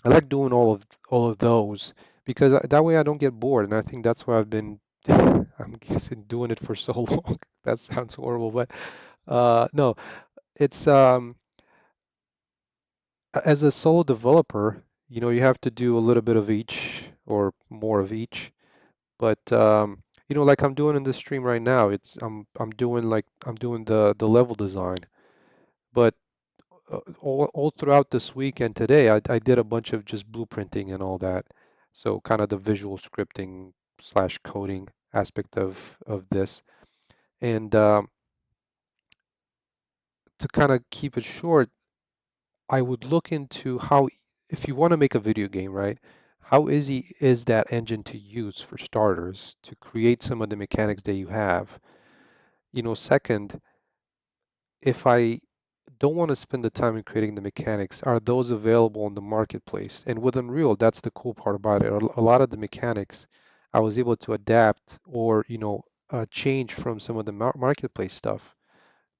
I like doing all of those because that way I don't get bored, and I think that's why I've been I'm guessing doing it for so long. That sounds horrible, but no, it's as a solo developer, you know, you have to do a little bit of each or more of each. But you know, like I'm doing in this stream right now, I'm doing I'm doing the level design. But all throughout this week and today, I did a bunch of just blueprinting and all that. So kind of the visual scripting slash coding aspect of this. And to kind of keep it short, I would look into if you want to make a video game, right? How easy is that engine to use for starters to create some of the mechanics that you have? Second, if I don't want to spend the time in creating the mechanics, are those available on the marketplace? And with Unreal, that's the cool part about it. A lot of the mechanics I was able to adapt or, change from some of the marketplace stuff.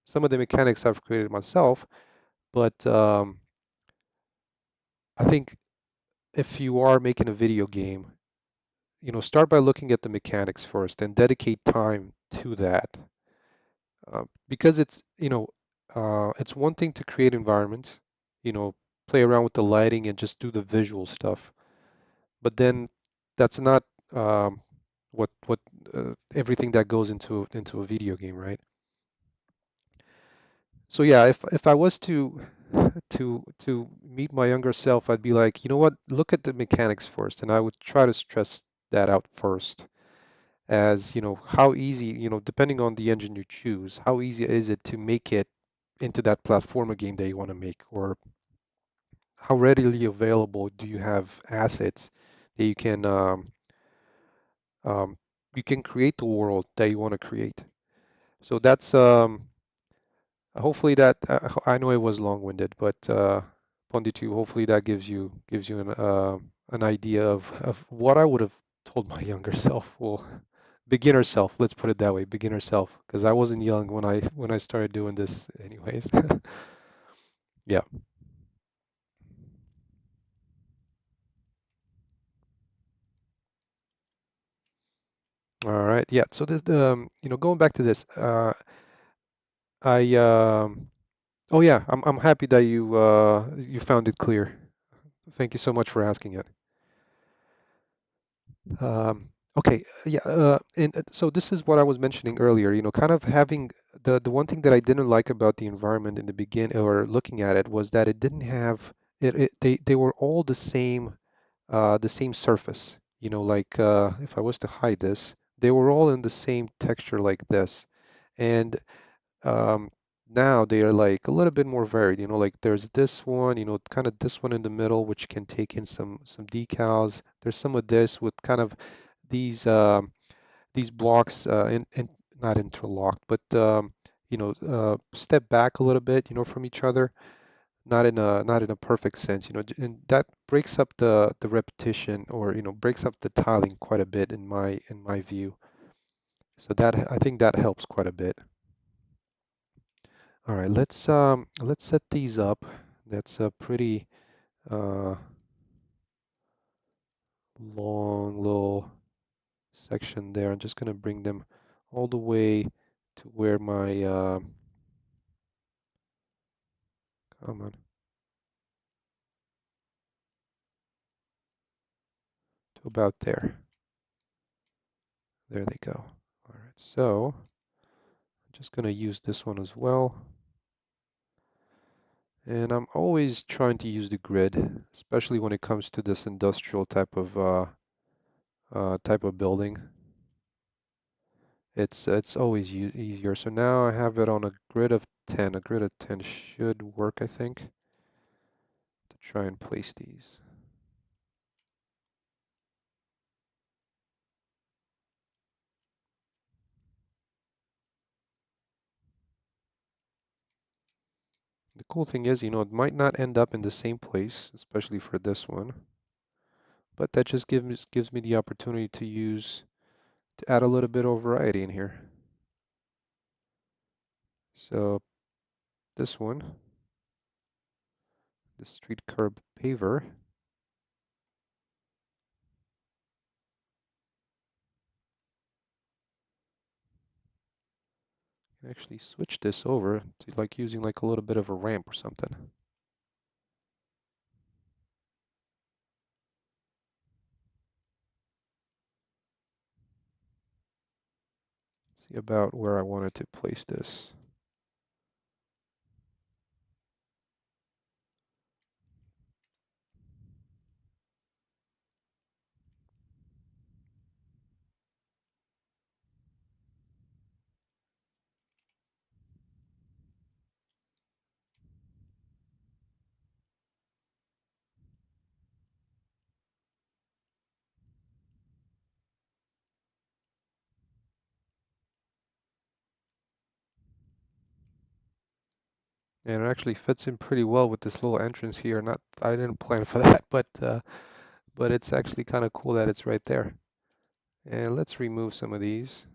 Some of the mechanics I've created myself, but I think if you are making a video game, start by looking at the mechanics first and dedicate time to that. Because it's one thing to create environments, you know, play around with the lighting and just do the visual stuff. But then that's not um, what everything that goes into a video game, right? So yeah, if I was to meet my younger self, I'd be like, you know what, look at the mechanics first, and I would try to stress that out first. As how easy, depending on the engine you choose, how easy is it to make it into that platformer game that you want to make, or how readily available do you have assets that um, you can create the world that you want to create. So that's hopefully that I know it was long-winded, but Ponditu, hopefully that gives you an idea of what I would have told my younger self. Well, beginner self, let's put it that way, beginner self, because I wasn't young when I started doing this, anyways. Yeah. All right. Yeah. So this, going back to this, I oh yeah, I'm happy that you found it clear. Thank you so much for asking it. Okay, yeah, and so this is what I was mentioning earlier, kind of having the one thing that I didn't like about the environment in the begin or looking at it was that it didn't have they were all the same surface. Like if I was to hide this, they were all in the same texture like this. And um, now they are like a little bit more varied, like there's this one, kind of this one in the middle, which can take in some decals. There's some of this with kind of these these blocks in not interlocked, but step back a little bit, from each other, not in a perfect sense, and that breaks up the repetition, or breaks up the tiling quite a bit in my view. So that I think that helps quite a bit. All right, let's set these up. That's a pretty uh, long little section there. I'm just gonna bring them all the way to where my come on, to about there. There they go. All right, so I'm just gonna use this one as well. And I'm always trying to use the grid, especially when it comes to this industrial type of building. It's always easier. So now I have it on a grid of 10. A grid of 10 should work, I think, to try and place these. The cool thing is, it might not end up in the same place, especially for this one, but that just gives me the opportunity to add a little bit of variety in here. So this one, the street curb paver, can actually switch this over to like using like a little bit of a ramp or something. See about where I wanted to place this. And it actually fits in pretty well with this little entrance here. Not, I didn't plan for that, but it's actually kind of cool that it's right there. And let's remove some of these.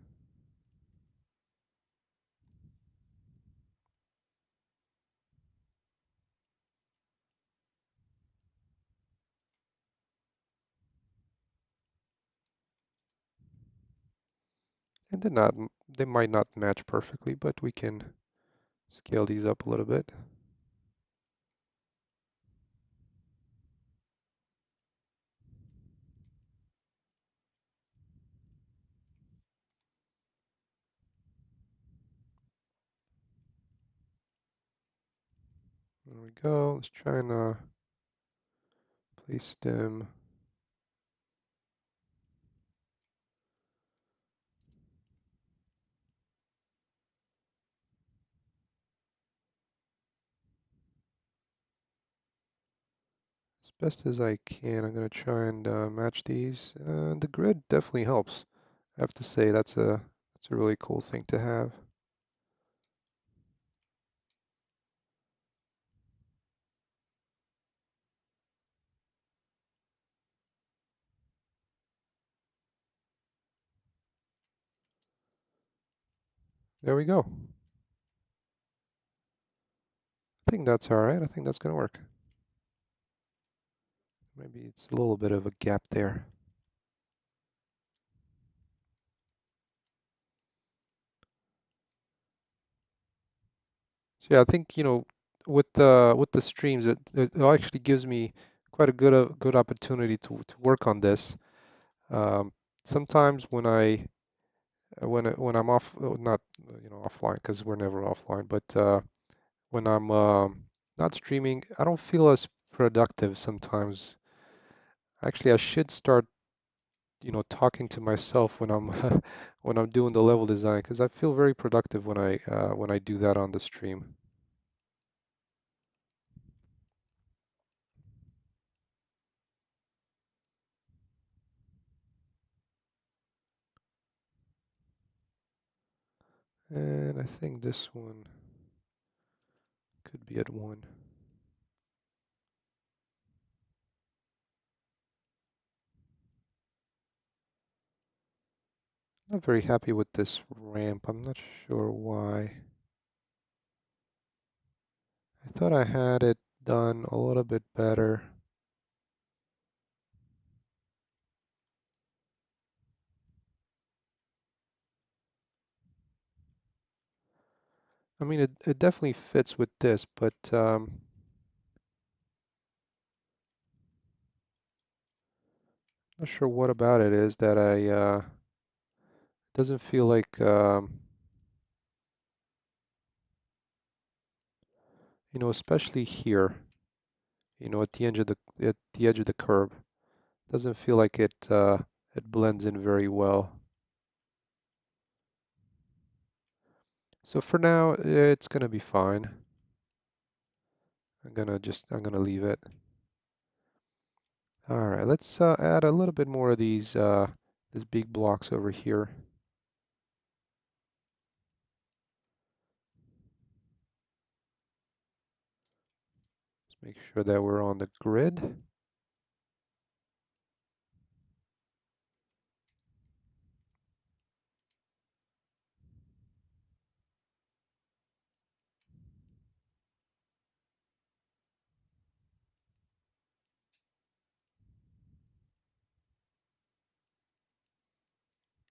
And they might not match perfectly, but we can scale these up a little bit. There we go. Let's try and place them. As best as I can. I'm going to try and match these. The grid definitely helps. I have to say that's a really cool thing to have. There we go. I think that's all right. I think that's going to work. Maybe it's a little bit of a gap there. So yeah, I think, with the streams, it actually gives me quite a good opportunity to work on this. Um, Sometimes when I'm off, not offline because we're never offline, but when I'm not streaming, I don't feel as productive sometimes. Actually, I should start, talking to myself when I'm when I'm doing the level design because I feel very productive when I do that on the stream. And I think this one could be at 1. Not very happy with this ramp. I'm not sure why. I thought I had it done a little bit better. I mean, it definitely fits with this, but not sure what about it is that doesn't feel like, especially here, at the edge of the curb, doesn't feel like it blends in very well. So for now, it's gonna be fine. I'm gonna leave it. All right, let's add a little bit more of these big blocks over here. Let's make sure that we're on the grid.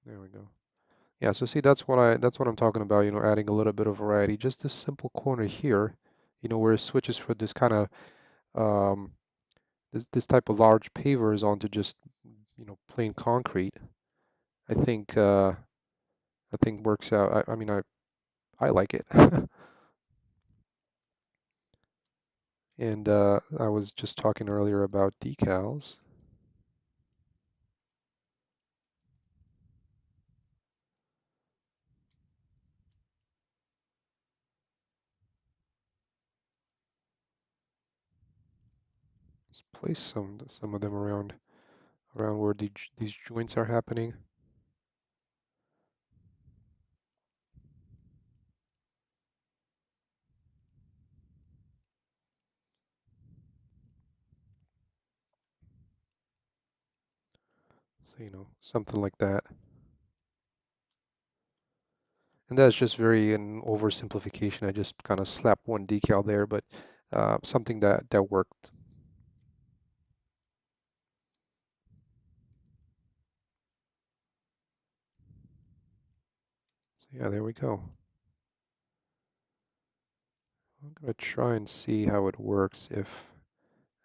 There we go. Yeah, so see, that's what I'm talking about, adding a little bit of variety. Just this simple corner here, where it switches for this kind of um, this type of large pavers onto just, plain concrete. I think I think works out. I mean, I like it. And I was just talking earlier about decals. Let's place some of them around where these joints are happening. So, something like that. And that's just very an oversimplification. I just kind of slapped one decal there, but something that worked. So yeah, there we go. I'm gonna try and see how it works if,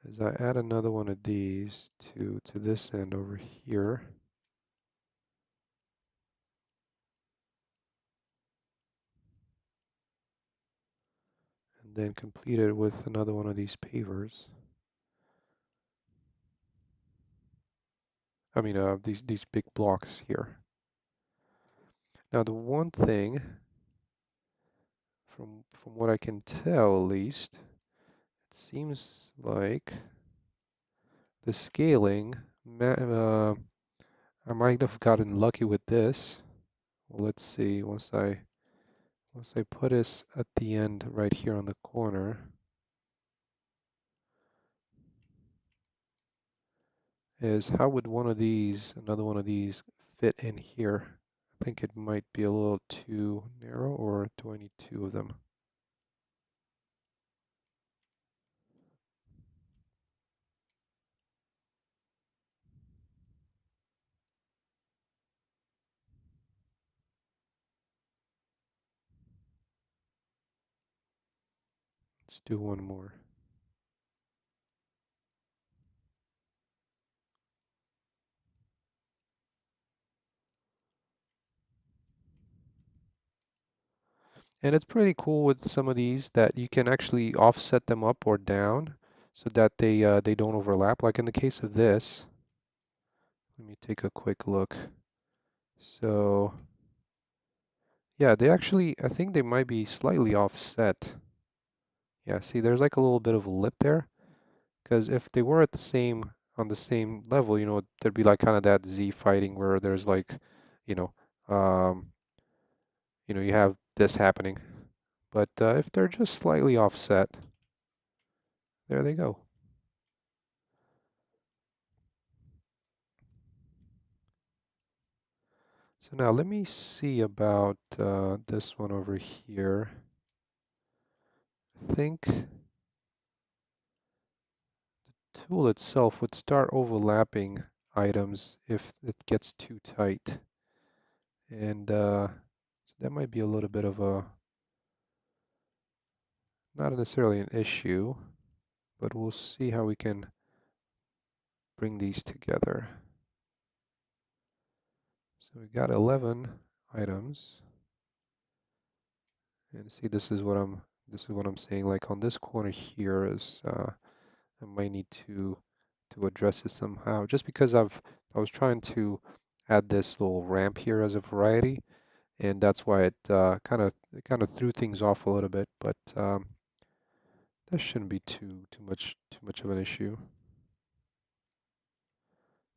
as I add another one of these to this end over here, and then complete it with another one of these pavers. I mean, these big blocks here. Now, the one thing, from what I can tell at least, it seems like the scaling, I might have gotten lucky with this. Well, let's see, once I put this at the end right here on the corner, is how would another one of these fit in here? I think it might be a little too narrow, or do I need two of them? Let's do one more. And it's pretty cool with some of these that you can actually offset them up or down so that they don't overlap. Like in the case of this, let me take a quick look. So yeah, I think they might be slightly offset. Yeah, see, there's like a little bit of a lip there, because if they were on the same level, there'd be like kind of that Z fighting where there's like, you know, um, you have this happening. But if they're just slightly offset, there they go. So now let me see about this one over here. I think the tool itself would start overlapping items if it gets too tight. And so that might be a little bit of not necessarily an issue, but we'll see how we can bring these together. So we got 11 items. And see, this is what I'm saying. Like on this corner here is I might need to address it somehow. Just because I was trying to add this little ramp here as a variety, and that's why it kind of threw things off a little bit. But that shouldn't be too much of an issue.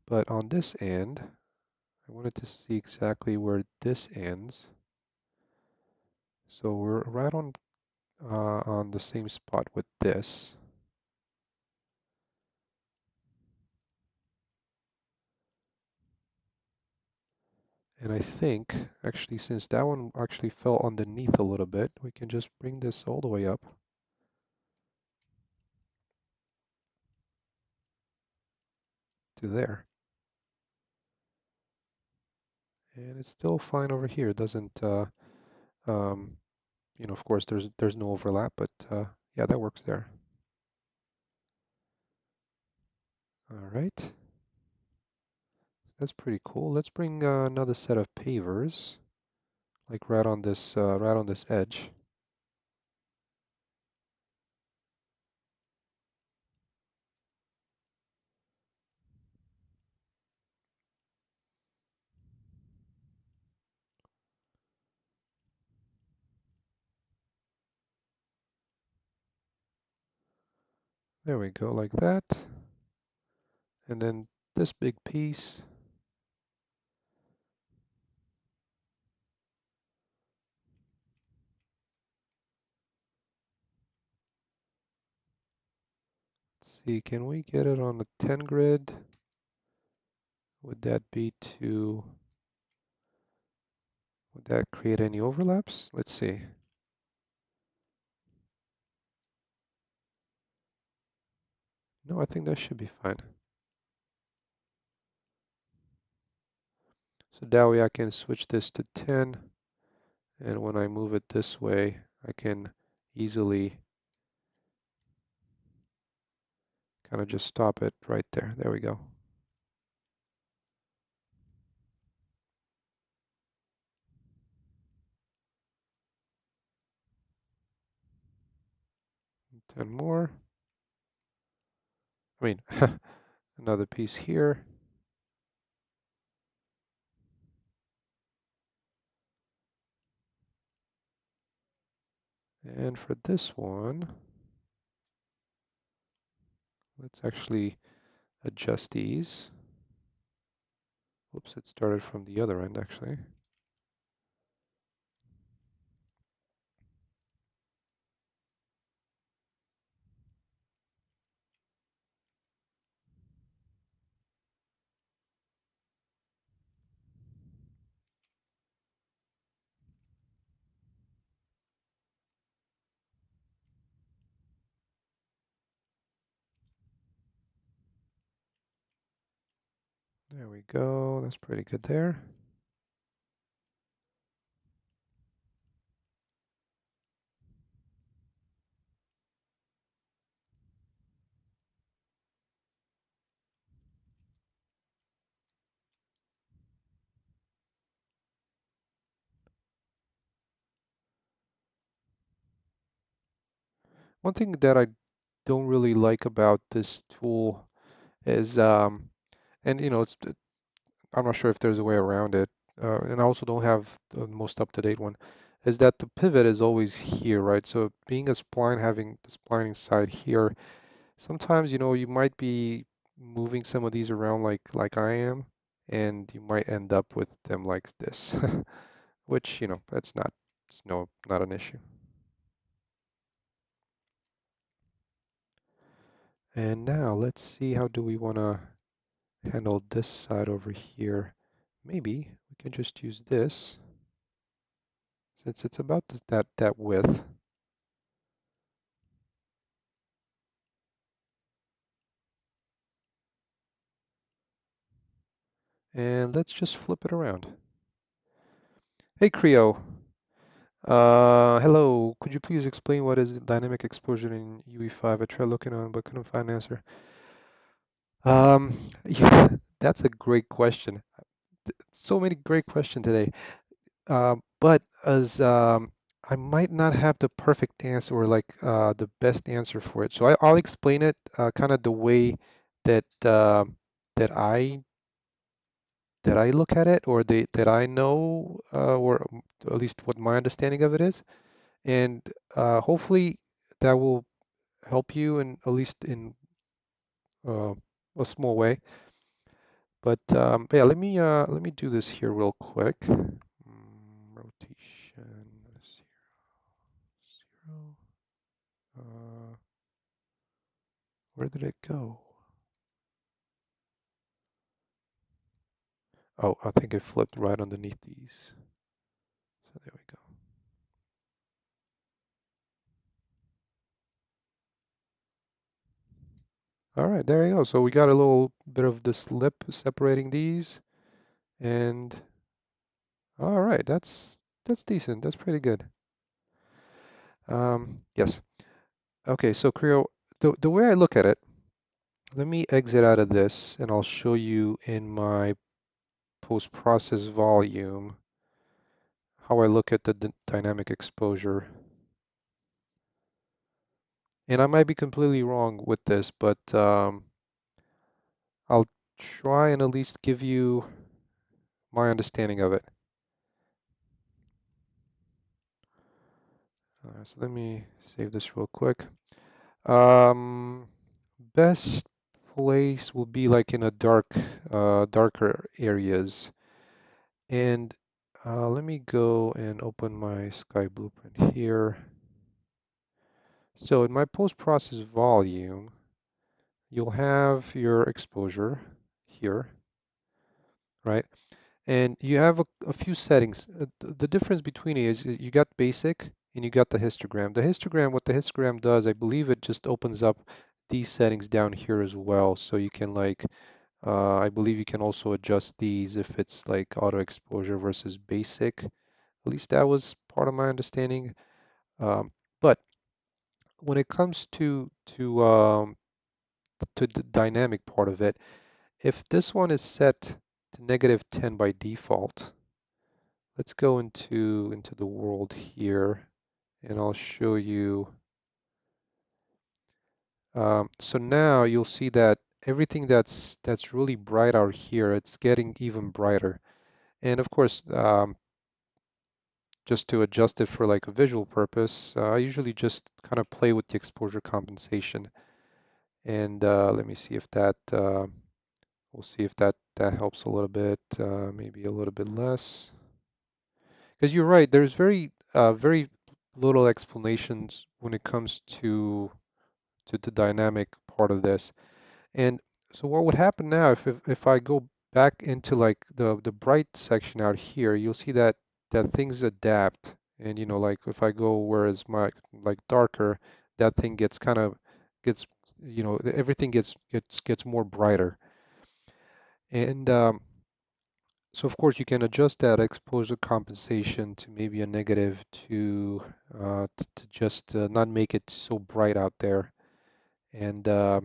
But on this end, I wanted to see exactly where this ends. So we're right on the same spot with this. And I think, actually, since that one actually fell underneath a little bit, we can just bring this all the way up to there. And it's still fine over here. It doesn't, um, of course, there's no overlap, but yeah, that works there. All right, that's pretty cool. Let's bring another set of pavers, like right on this edge. There we go, like that. And then this big piece. Let's see, can we get it on the 10 grid? would that be to, would that create any overlaps? Let's see. No, I think that should be fine. So that way I can switch this to 10, and when I move it this way, I can easily kind of just stop it right there. There we go. And 10 more. I mean, another piece here. And for this one, let's actually adjust these. Oops, it started from the other end actually. There we go. That's pretty good there. One thing that I don't really like about this tool is, and I'm not sure if there's a way around it, and I also don't have the most up-to-date one, is that the pivot is always here, right? So being a spline, having the splining side here, sometimes, you might be moving some of these around like I am, and you might end up with them like this, which, that's not, it's not an issue. And now let's see, how do we want to handle this side over here? Maybe we can just use this since it's about that width. And let's just flip it around. Hey Creo, hello. Could you please explain what is dynamic exposure in UE5? I tried looking on but couldn't find an answer. Yeah, that's a great question. So many great questions today. But as I might not have the perfect answer or like the best answer for it. So I'll explain it kind of the way that that I that I look at it, or that I know, or at least what my understanding of it is, and hopefully that will help you in at least in uh, a small way. But yeah, let me do this here real quick. Rotation 0, 0. Where did it go? Oh, I think it flipped right underneath these. So there we go. All right, there you go. So we got a little bit of this lip separating these, and all right, that's decent. That's pretty good. Yes. Okay, so Creo, the way I look at it, let me exit out of this, and I'll show you in my post-process volume how I look at the dynamic exposure. And I might be completely wrong with this, but I'll try and at least give you my understanding of it. So let me save this real quick. Um, Best place will be like in a darker areas. And let me go and open my Sky Blueprint here. So in my post-process volume, you'll have your exposure here. right? And you have a few settings. The difference between it is you got basic and you got the histogram. The histogram, what the histogram does, I believe it just opens up these settings down here as well. So you can like, I believe you can also adjust these if it's like auto exposure versus basic. At least that was part of my understanding. But when it comes to the dynamic part of it, if this one is set to -10 by default, let's go into the world here, and I'll show you. So now you'll see that everything that's really bright out here, it's getting even brighter. And of course, just to adjust it for like a visual purpose, I usually just kind of play with the exposure compensation. And let me see if that, we'll see if that helps a little bit, maybe a little bit less. Because you're right, there's very little explanations when it comes to the dynamic part of this. And so what would happen now if I go back into like the bright section out here, you'll see that things adapt. And you know, like if I go where it's my like darker, that thing gets kind of gets you know everything gets more brighter. And so of course you can adjust that exposure compensation to maybe a negative to just not make it so bright out there. And so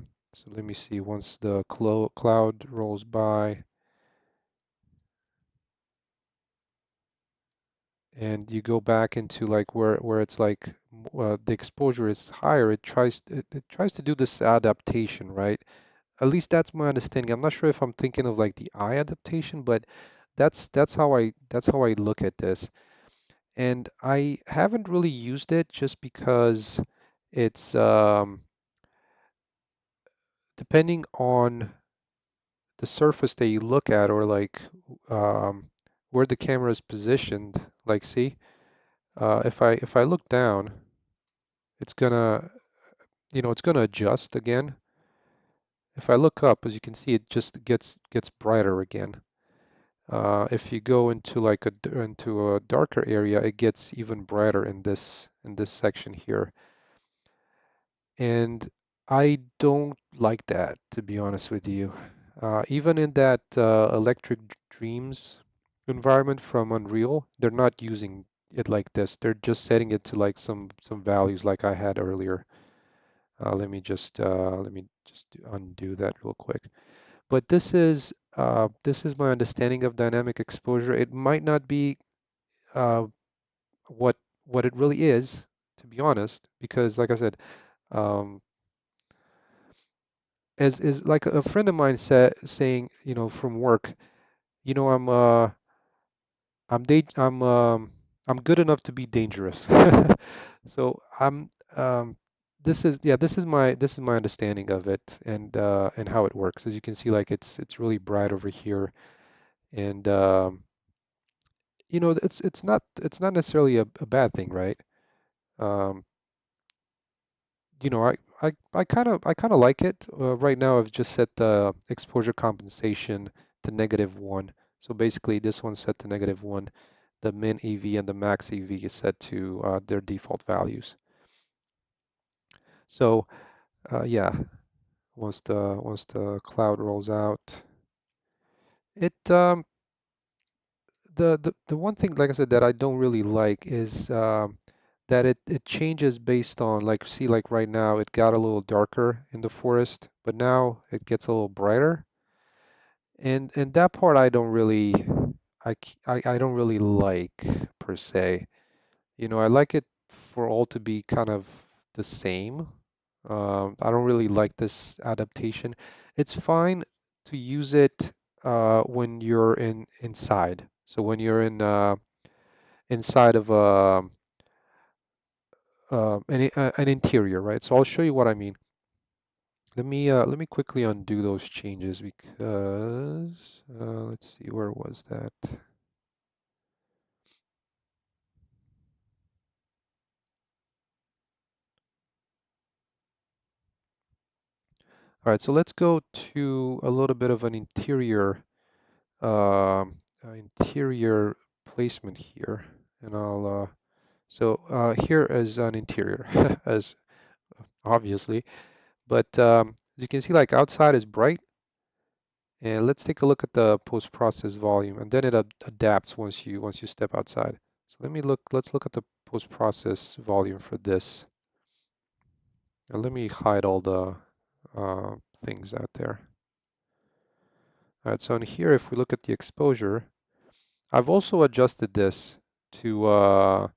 let me see, once the cloud rolls by and you go back into like where it's like the exposure is higher, it tries to do this adaptation, right? At least that's my understanding. I'm not sure if I'm thinking of like the eye adaptation, but that's how I look at this. And I haven't really used it just because it's depending on the surface that you look at or like um, where the camera is positioned. Like, see, if I look down, it's gonna, you know, it's gonna adjust again. If I look up, as you can see, it just gets brighter again. If you go into like into a darker area, it gets even brighter in this section here. And I don't like that, to be honest with you. Even in that Electric Dreams environment from Unreal, they're not using it like this. They're just setting it to like some values like I had earlier. Let me just undo that real quick. But this is my understanding of dynamic exposure. It might not be uh, what what it really is, to be honest, because like I said, um, as is like a friend of mine said saying, you know, from work, you know, I'm good enough to be dangerous. So this is my understanding of it and how it works. As you can see, like it's really bright over here, and you know, it's not necessarily a bad thing, right? Um, you know, I kind of like it. Right now, I've just set the exposure compensation to -1. So basically, this one's set to -1. The min EV and the max EV is set to their default values. So yeah, once the cloud rolls out, it the one thing, like I said, that I don't really like is that it changes based on like see like right now it got a little darker in the forest, but now it gets a little brighter. And that part I don't really I don't really like per se. You know, I like it for all to be kind of the same. I don't really like this adaptation. It's fine to use it when you're inside. So when you're in inside of an interior, right? So I'll show you what I mean. Let me quickly undo those changes because let's see, where was that? All right, so let's go to a little bit of an interior interior placement here, and I'll here is an interior, as obviously, but you can see like outside is bright, and let's take a look at the post-process volume, and then it adapts once you step outside. So let's look at the post-process volume for this. And let me hide all the things out there. All right, so in here, if we look at the exposure, I've also adjusted this to a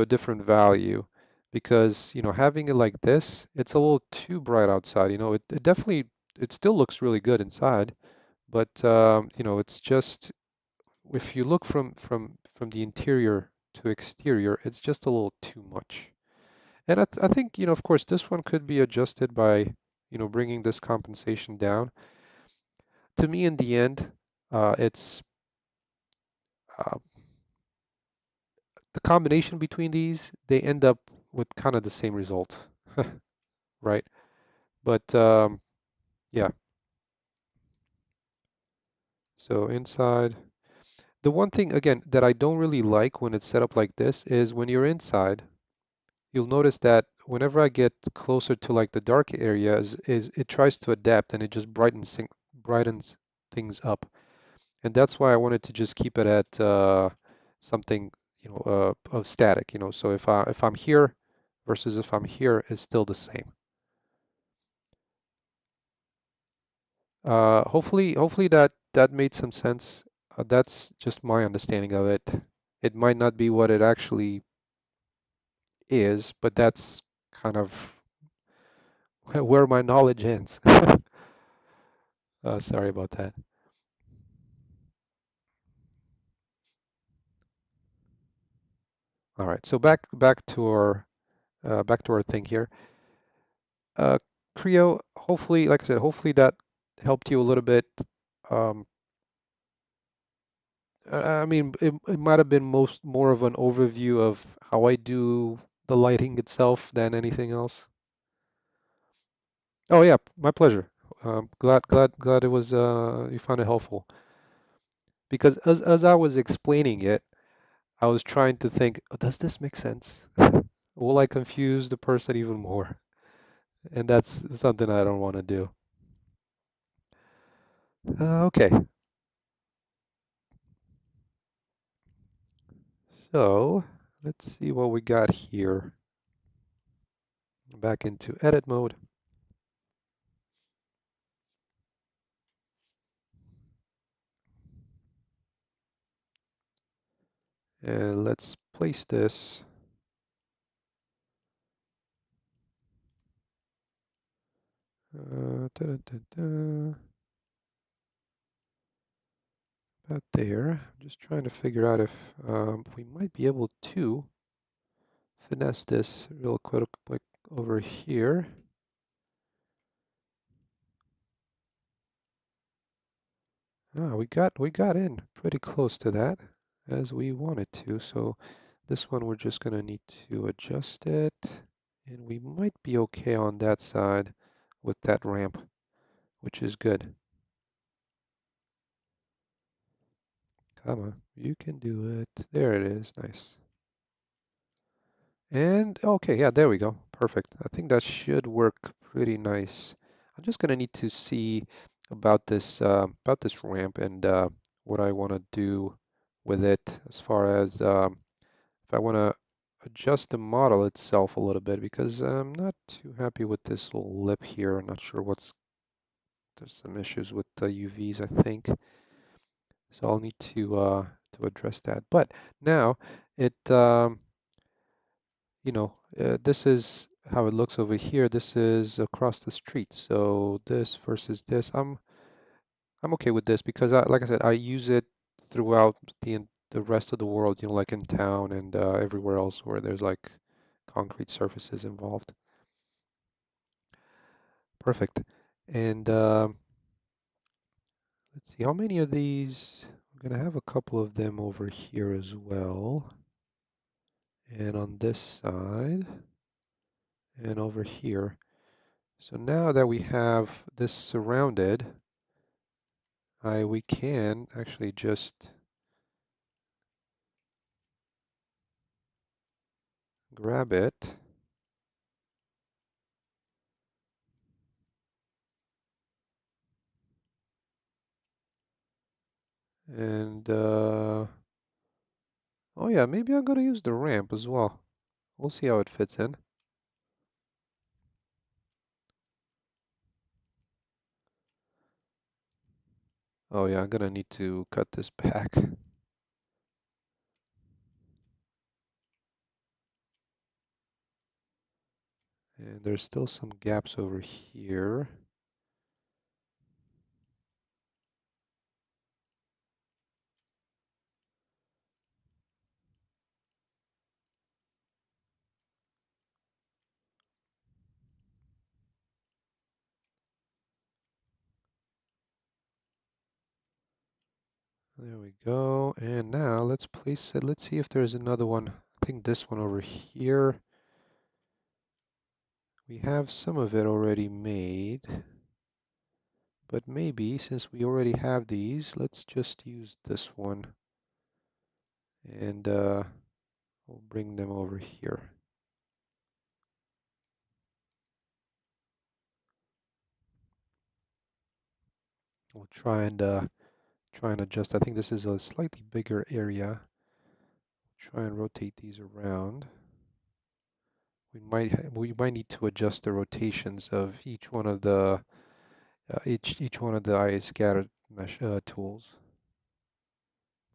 different value because, you know, having it like this, it's a little too bright outside. You know, it definitely, it still looks really good inside, but you know, it's just if you look from the interior to exterior, it's just a little too much. And I think, you know, of course, this one could be adjusted by, you know, bringing this compensation down. To me, in the end, it's uh, the combination between these, they end up with kind of the same result, right? But yeah, so inside, the one thing again that I don't really like when it's set up like this is when you're inside, you'll notice that whenever I get closer to like the dark areas, is it tries to adapt and it just brightens things up. And that's why I wanted to just keep it at something, you know, of static, you know. So if I'm here versus if I'm here is still the same. Hopefully that made some sense. That's just my understanding of it. It might not be what it actually is, but that's kind of where my knowledge ends. Sorry about that. All right, so back to our thing here. Uh, Creo, hopefully, like I said, hopefully that helped you a little bit. Um, I mean, it might have been more of an overview of how I do the lighting itself than anything else. Oh yeah, my pleasure. Glad it was you found it helpful. Because as I was explaining it, I was trying to think, "Oh, does this make sense? Will I confuse the person even more?" And that's something I don't want to do. Okay, so let's see what we got here. Back into edit mode, and let's place this. Da, da, da, da, about there. I'm just trying to figure out if we might be able to finesse this real quick over here. Ah, we got in pretty close to that as we wanted to. So this one we're just gonna need to adjust it, and we might be okay on that side with that ramp, which is good. Come on, you can do it. There it is, nice. And okay, yeah, there we go. Perfect. I think that should work pretty nice. I'm just gonna need to see about this ramp and what I want to do with it as far as if I want to adjust the model itself a little bit because I'm not too happy with this little lip here. I'm not sure there's some issues with the UVs, I think. So I'll need to address that. But now it you know, this is how it looks over here. This is across the street. So this versus this, I'm okay with this because like I said, I use it throughout the rest of the world, you know, like in town and everywhere else where there's like concrete surfaces involved. Perfect. And let's see, how many of these? I'm gonna have a couple of them over here as well. And on this side and over here. So now that we have this surrounded, We can actually just grab it. And, oh yeah, maybe I'm gonna use the ramp as well. We'll see how it fits in. Oh yeah, I'm gonna need to cut this back. And there's still some gaps over here. There we go. And now let's place it. Let's see if there's another one. I think this one over here. We have some of it already made. But maybe since we already have these, let's just use this one. And we'll bring them over here. We'll try and adjust. I think this is a slightly bigger area. Try and rotate these around. We might need to adjust the rotations of each one of the each one of the IA scatter mesh tools.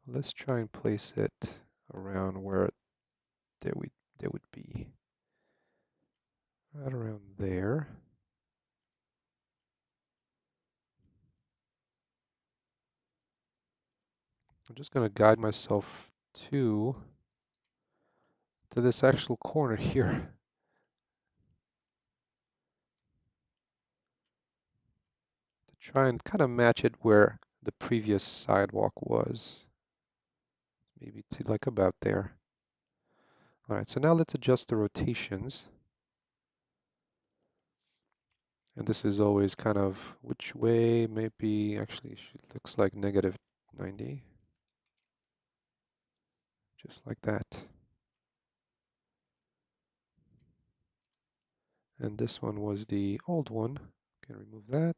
Let's try and place it around where they would be. Right around there. I'm just going to guide myself to this actual corner here. To try and kind of match it where the previous sidewalk was. Maybe to like about there. All right, so now let's adjust the rotations. And this is always kind of which way, maybe actually looks like -90. Just like that. And this one was the old one. Can remove that.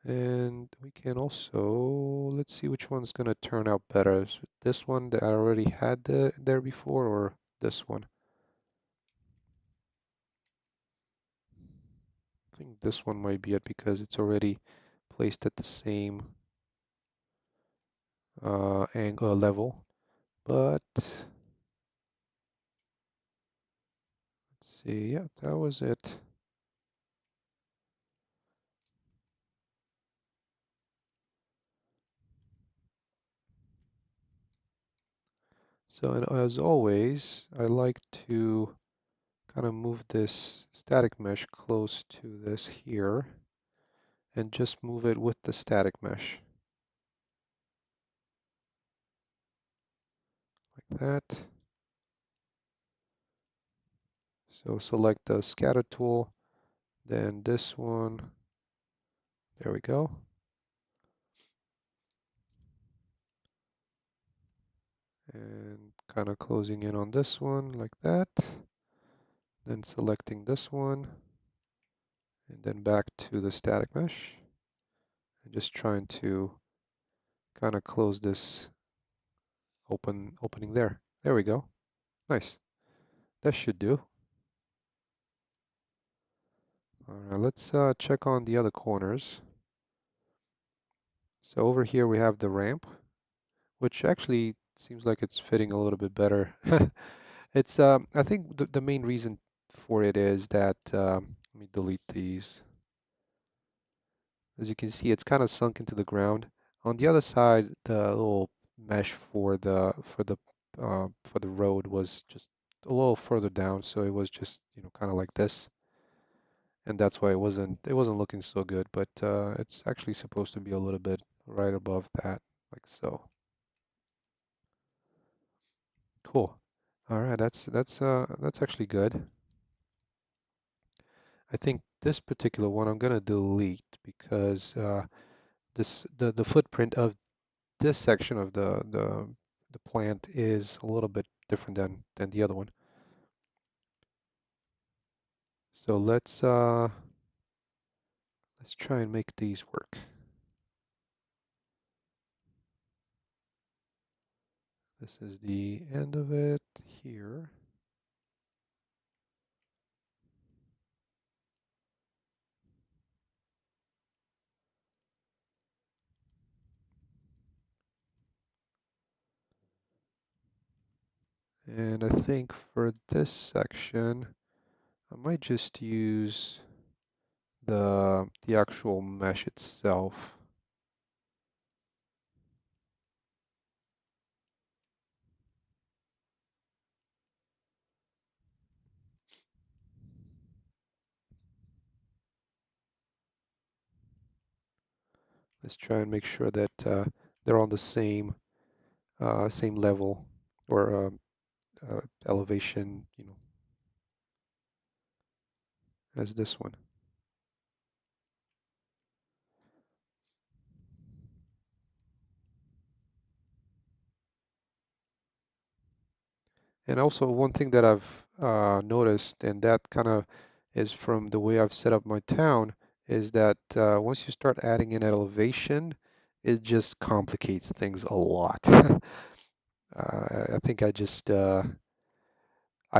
And we can also, let's see which one's going to turn out better. Is it this one that I already had there before, or this one? I think this one might be it because it's already placed at the same angle level. But let's see, yeah, that was it. So, and as always, I like to kind of move this static mesh close to this here and just move it with the static mesh. Like that. So select the scatter tool, then this one. There we go. And kind of closing in on this one like that. Then selecting this one. And then back to the static mesh. And just trying to kind of close this opening there. There we go. Nice. That should do. All right, let's check on the other corners. So over here we have the ramp, which actually seems like it's fitting a little bit better. It's I think the main reason for it is that let me delete these. As you can see, it's kind of sunk into the ground. On the other side, the little mesh for the road was just a little further down, so it was just kind of like this, and that's why it wasn't looking so good. But it's actually supposed to be a little bit right above that, like so. Cool. All right, that's actually good. I think this particular one I'm gonna delete because the footprint of this section of the plant is a little bit different than the other one. So let's try and make these work. This is the end of it here. And I think for this section, I might just use the actual mesh itself. Let's try and make sure that they're on the same level or elevation, as this one. And also one thing that I've noticed, and that kind of is from the way I've set up my town, is that once you start adding in elevation, it just complicates things a lot. I think I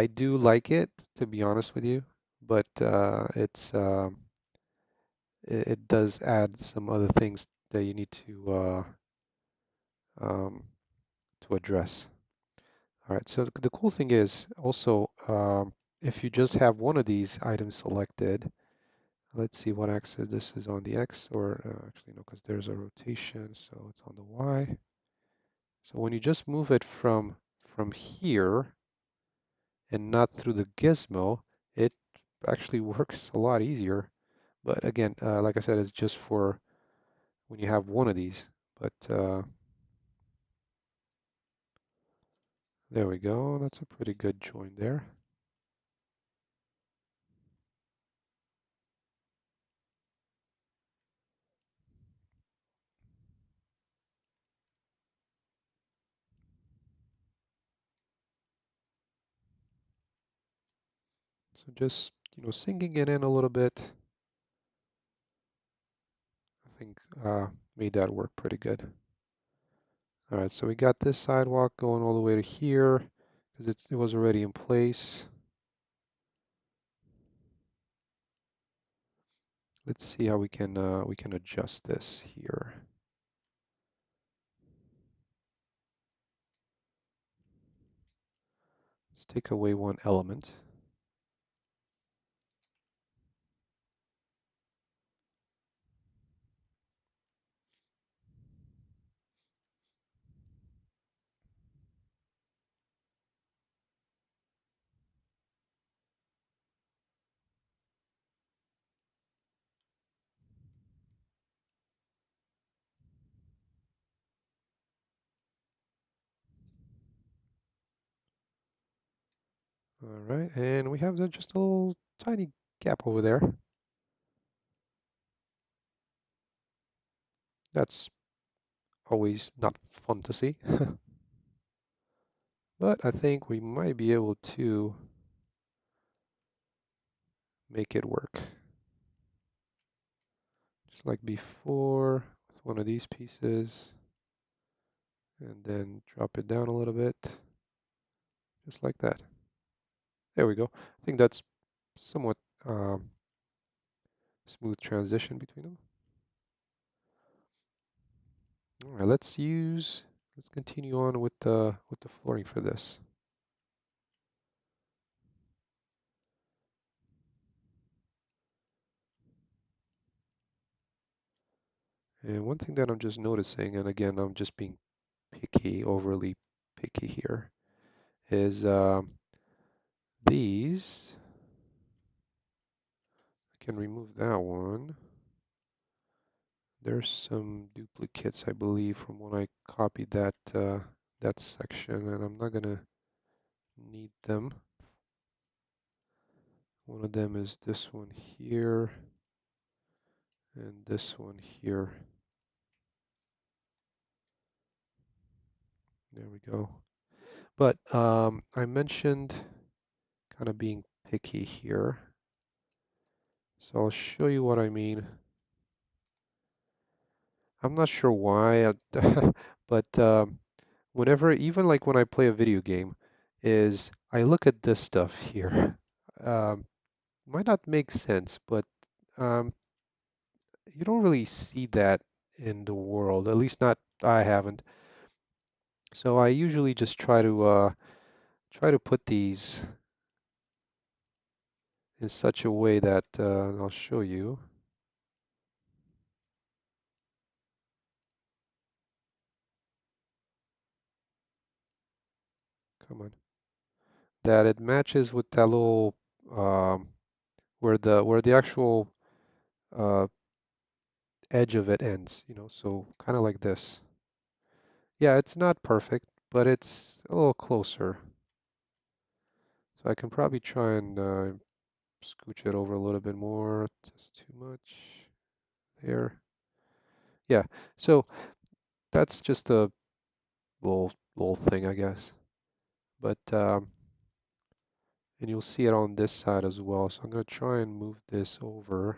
do like it, to be honest with you, but it does add some other things that you need um, to address. All right, so the cool thing is also if you just have one of these items selected, let's see what axis this is on the X, or actually no, because there's a rotation, so it's on the Y. So when you just move it from here and not through the gizmo, it actually works a lot easier. But again, like I said, it's just for when you have one of these. But there we go. That's a pretty good join there. So just, sinking it in a little bit, I think made that work pretty good. All right, so we got this sidewalk going all the way to here because it was already in place. Let's see how we can adjust this here. Let's take away one element. All right, and we have just a little tiny gap over there. That's always not fun to see. But I think we might be able to make it work. Just like before with one of these pieces. And then drop it down a little bit. Just like that. There we go. I think that's somewhat smooth transition between them. All right, let's continue on with the flooring for this. And one thing that I'm just noticing, and again, I'm just being picky, overly picky here, is these. I can remove that one. There's some duplicates, I believe, from when I copied that section, and I'm not gonna need them. One of them is this one here, and this one here. There we go. But I mentioned kind of being picky here. So I'll show you what I mean. I'm not sure why, but whenever, even like when I play a video game, is I look at this stuff here. Um, might not make sense, but um, you don't really see that in the world. At least not I haven't. So I usually just try to put these in such a way that I'll show you. Come on. That it matches with that little um, where the actual uh, edge of it ends, you know, so kind of like this. Yeah, it's not perfect, but it's a little closer. So I can probably try and scooch it over a little bit more. Just too much there. Yeah, so that's just a little thing, I guess. But and you'll see it on this side as well. So I'm gonna try and move this over,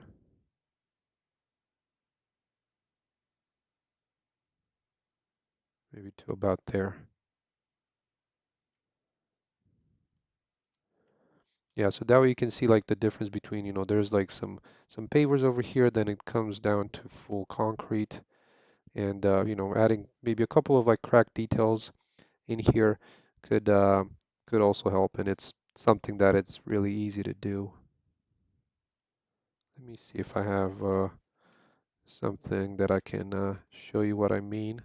maybe to about there. Yeah, so that way you can see like the difference between, you know, there's like some pavers over here, then it comes down to full concrete, and you know, adding maybe a couple of like crack details in here could could also help, and it's something that it's really easy to do. Let me see if I have something that I can show you what I mean.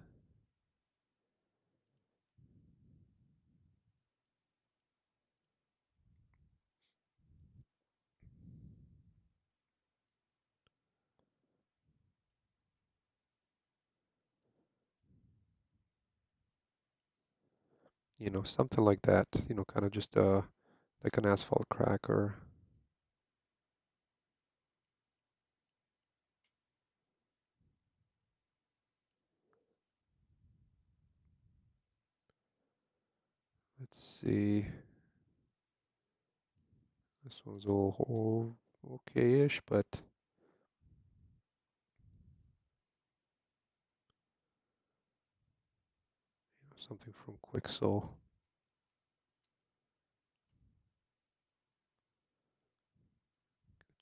You know, something like that, you know, kind of just like an asphalt cracker. Let's see. This one's a little okay-ish, but something from Quixel.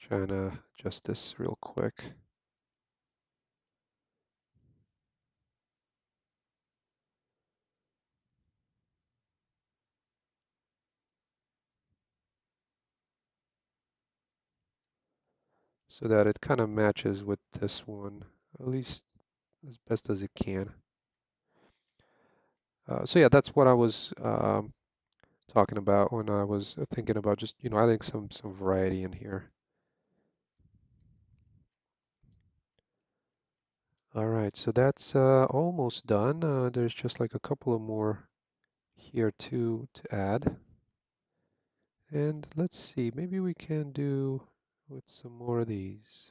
Trying to adjust this real quick. So that it kind of matches with this one, at least as best as it can. So yeah, that's what I was talking about when I was thinking about just, you know, adding some variety in here. All right, so that's almost done. There's just like a couple of more here to add. And let's see, maybe we can do with some more of these.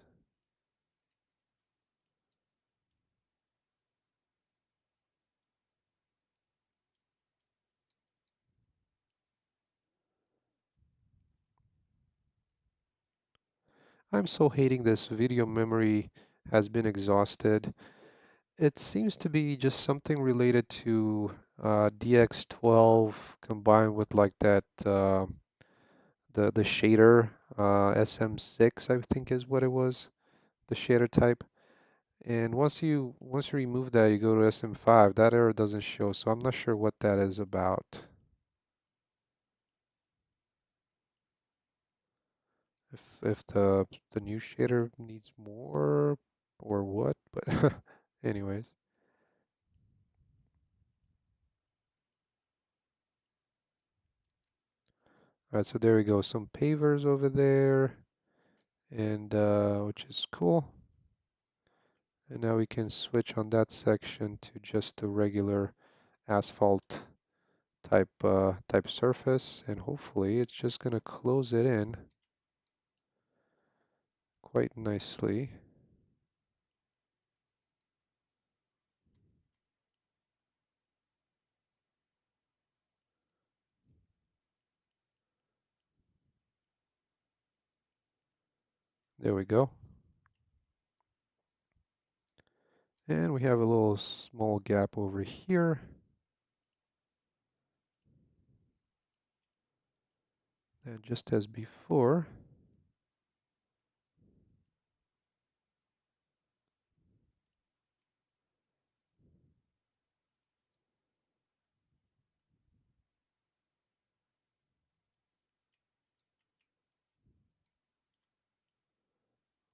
I'm so hating this video memory has been exhausted. It seems to be just something related to DX12 combined with like that the shader SM6 I think is what it was, the shader type. And once you remove that, you go to SM5. That error doesn't show, so I'm not sure what that is about. If the new shader needs more or what, but anyways. All right, so there we go. Some pavers over there, and which is cool. And now we can switch on that section to just a regular asphalt type surface, and hopefully it's just gonna close it in. quite nicely. There we go. And we have a little small gap over here. And just as before,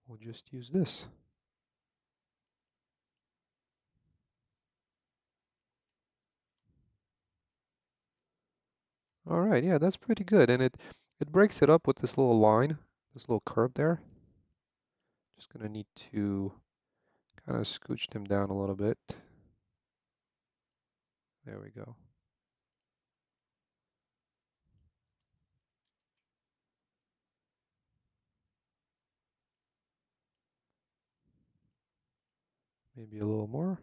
we'll just use this. All right, yeah, that's pretty good. And it breaks it up with this little line, this little curve there. Just gonna need to kind of scooch them down a little bit. There we go. Maybe a little more.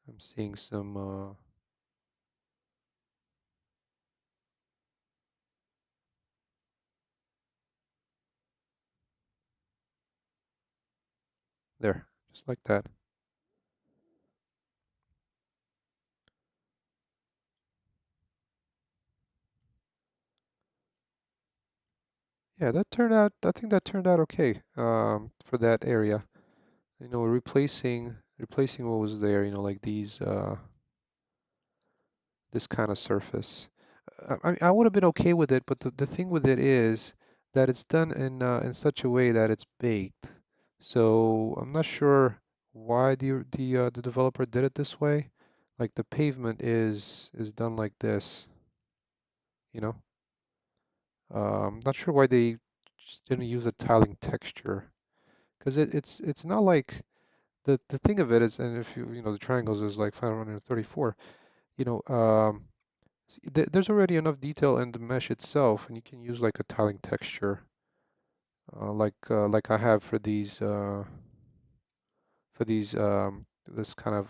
I'm seeing some, there, just like that. Yeah, that turned out, I think that turned out okay for that area. You know, replacing what was there, you know, like these, this kind of surface. I would have been okay with it, but the thing with it is that it's done in such a way that it's baked. So I'm not sure why the developer did it this way. Like the pavement is done like this, you know. Not sure why they just didn't use a tiling texture, because it's not like the thing of it is, and if you know the triangles is like 534, you know, there's already enough detail in the mesh itself, and you can use like a tiling texture, like I have for these this kind of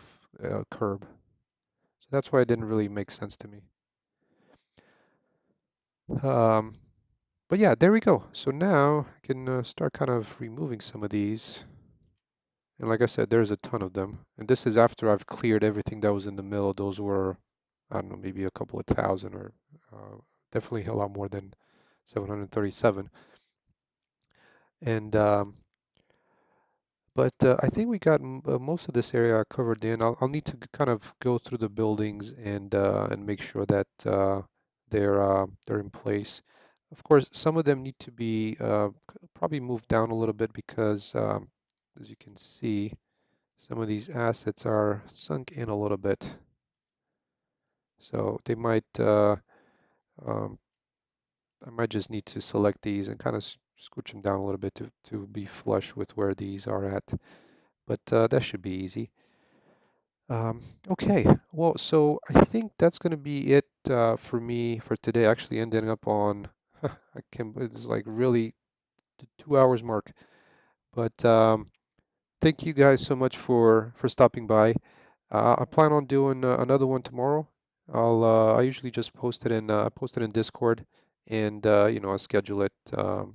curb. So that's why it didn't really make sense to me. Um, but yeah, there we go. So now I can start kind of removing some of these. And like I said, there's a ton of them. And this is after I've cleared everything that was in the middle. Those were, I don't know, maybe a couple of thousand or definitely a lot more than 737. And but I think we got most of this area covered in. I'll need to kind of go through the buildings and make sure that they're in place. Of course, some of them need to be probably moved down a little bit because, as you can see, some of these assets are sunk in a little bit. So they might, um, I might just need to select these and kind of scooch them down a little bit to be flush with where these are at. But that should be easy. Okay, well, so I think that's going to be it for me for today. Actually, ending up on, I can, it's like really the 2 hours mark. But thank you guys so much for stopping by. I plan on doing another one tomorrow. I usually just post it in Discord, and you know, I'll schedule it on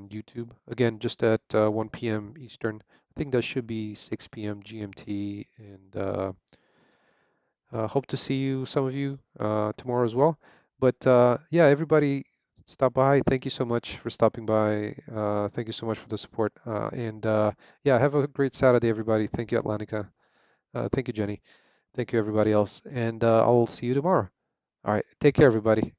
YouTube again just at 1 p.m. Eastern. I think that should be 6 p.m. GMT, and hope to see you, some of you, tomorrow as well. But yeah, everybody stop by. Thank you so much for stopping by. Thank you so much for the support. And yeah, have a great Saturday, everybody. Thank you, Atlantica. Thank you, Jenny. Thank you, everybody else. And I'll see you tomorrow. All right. Take care, everybody.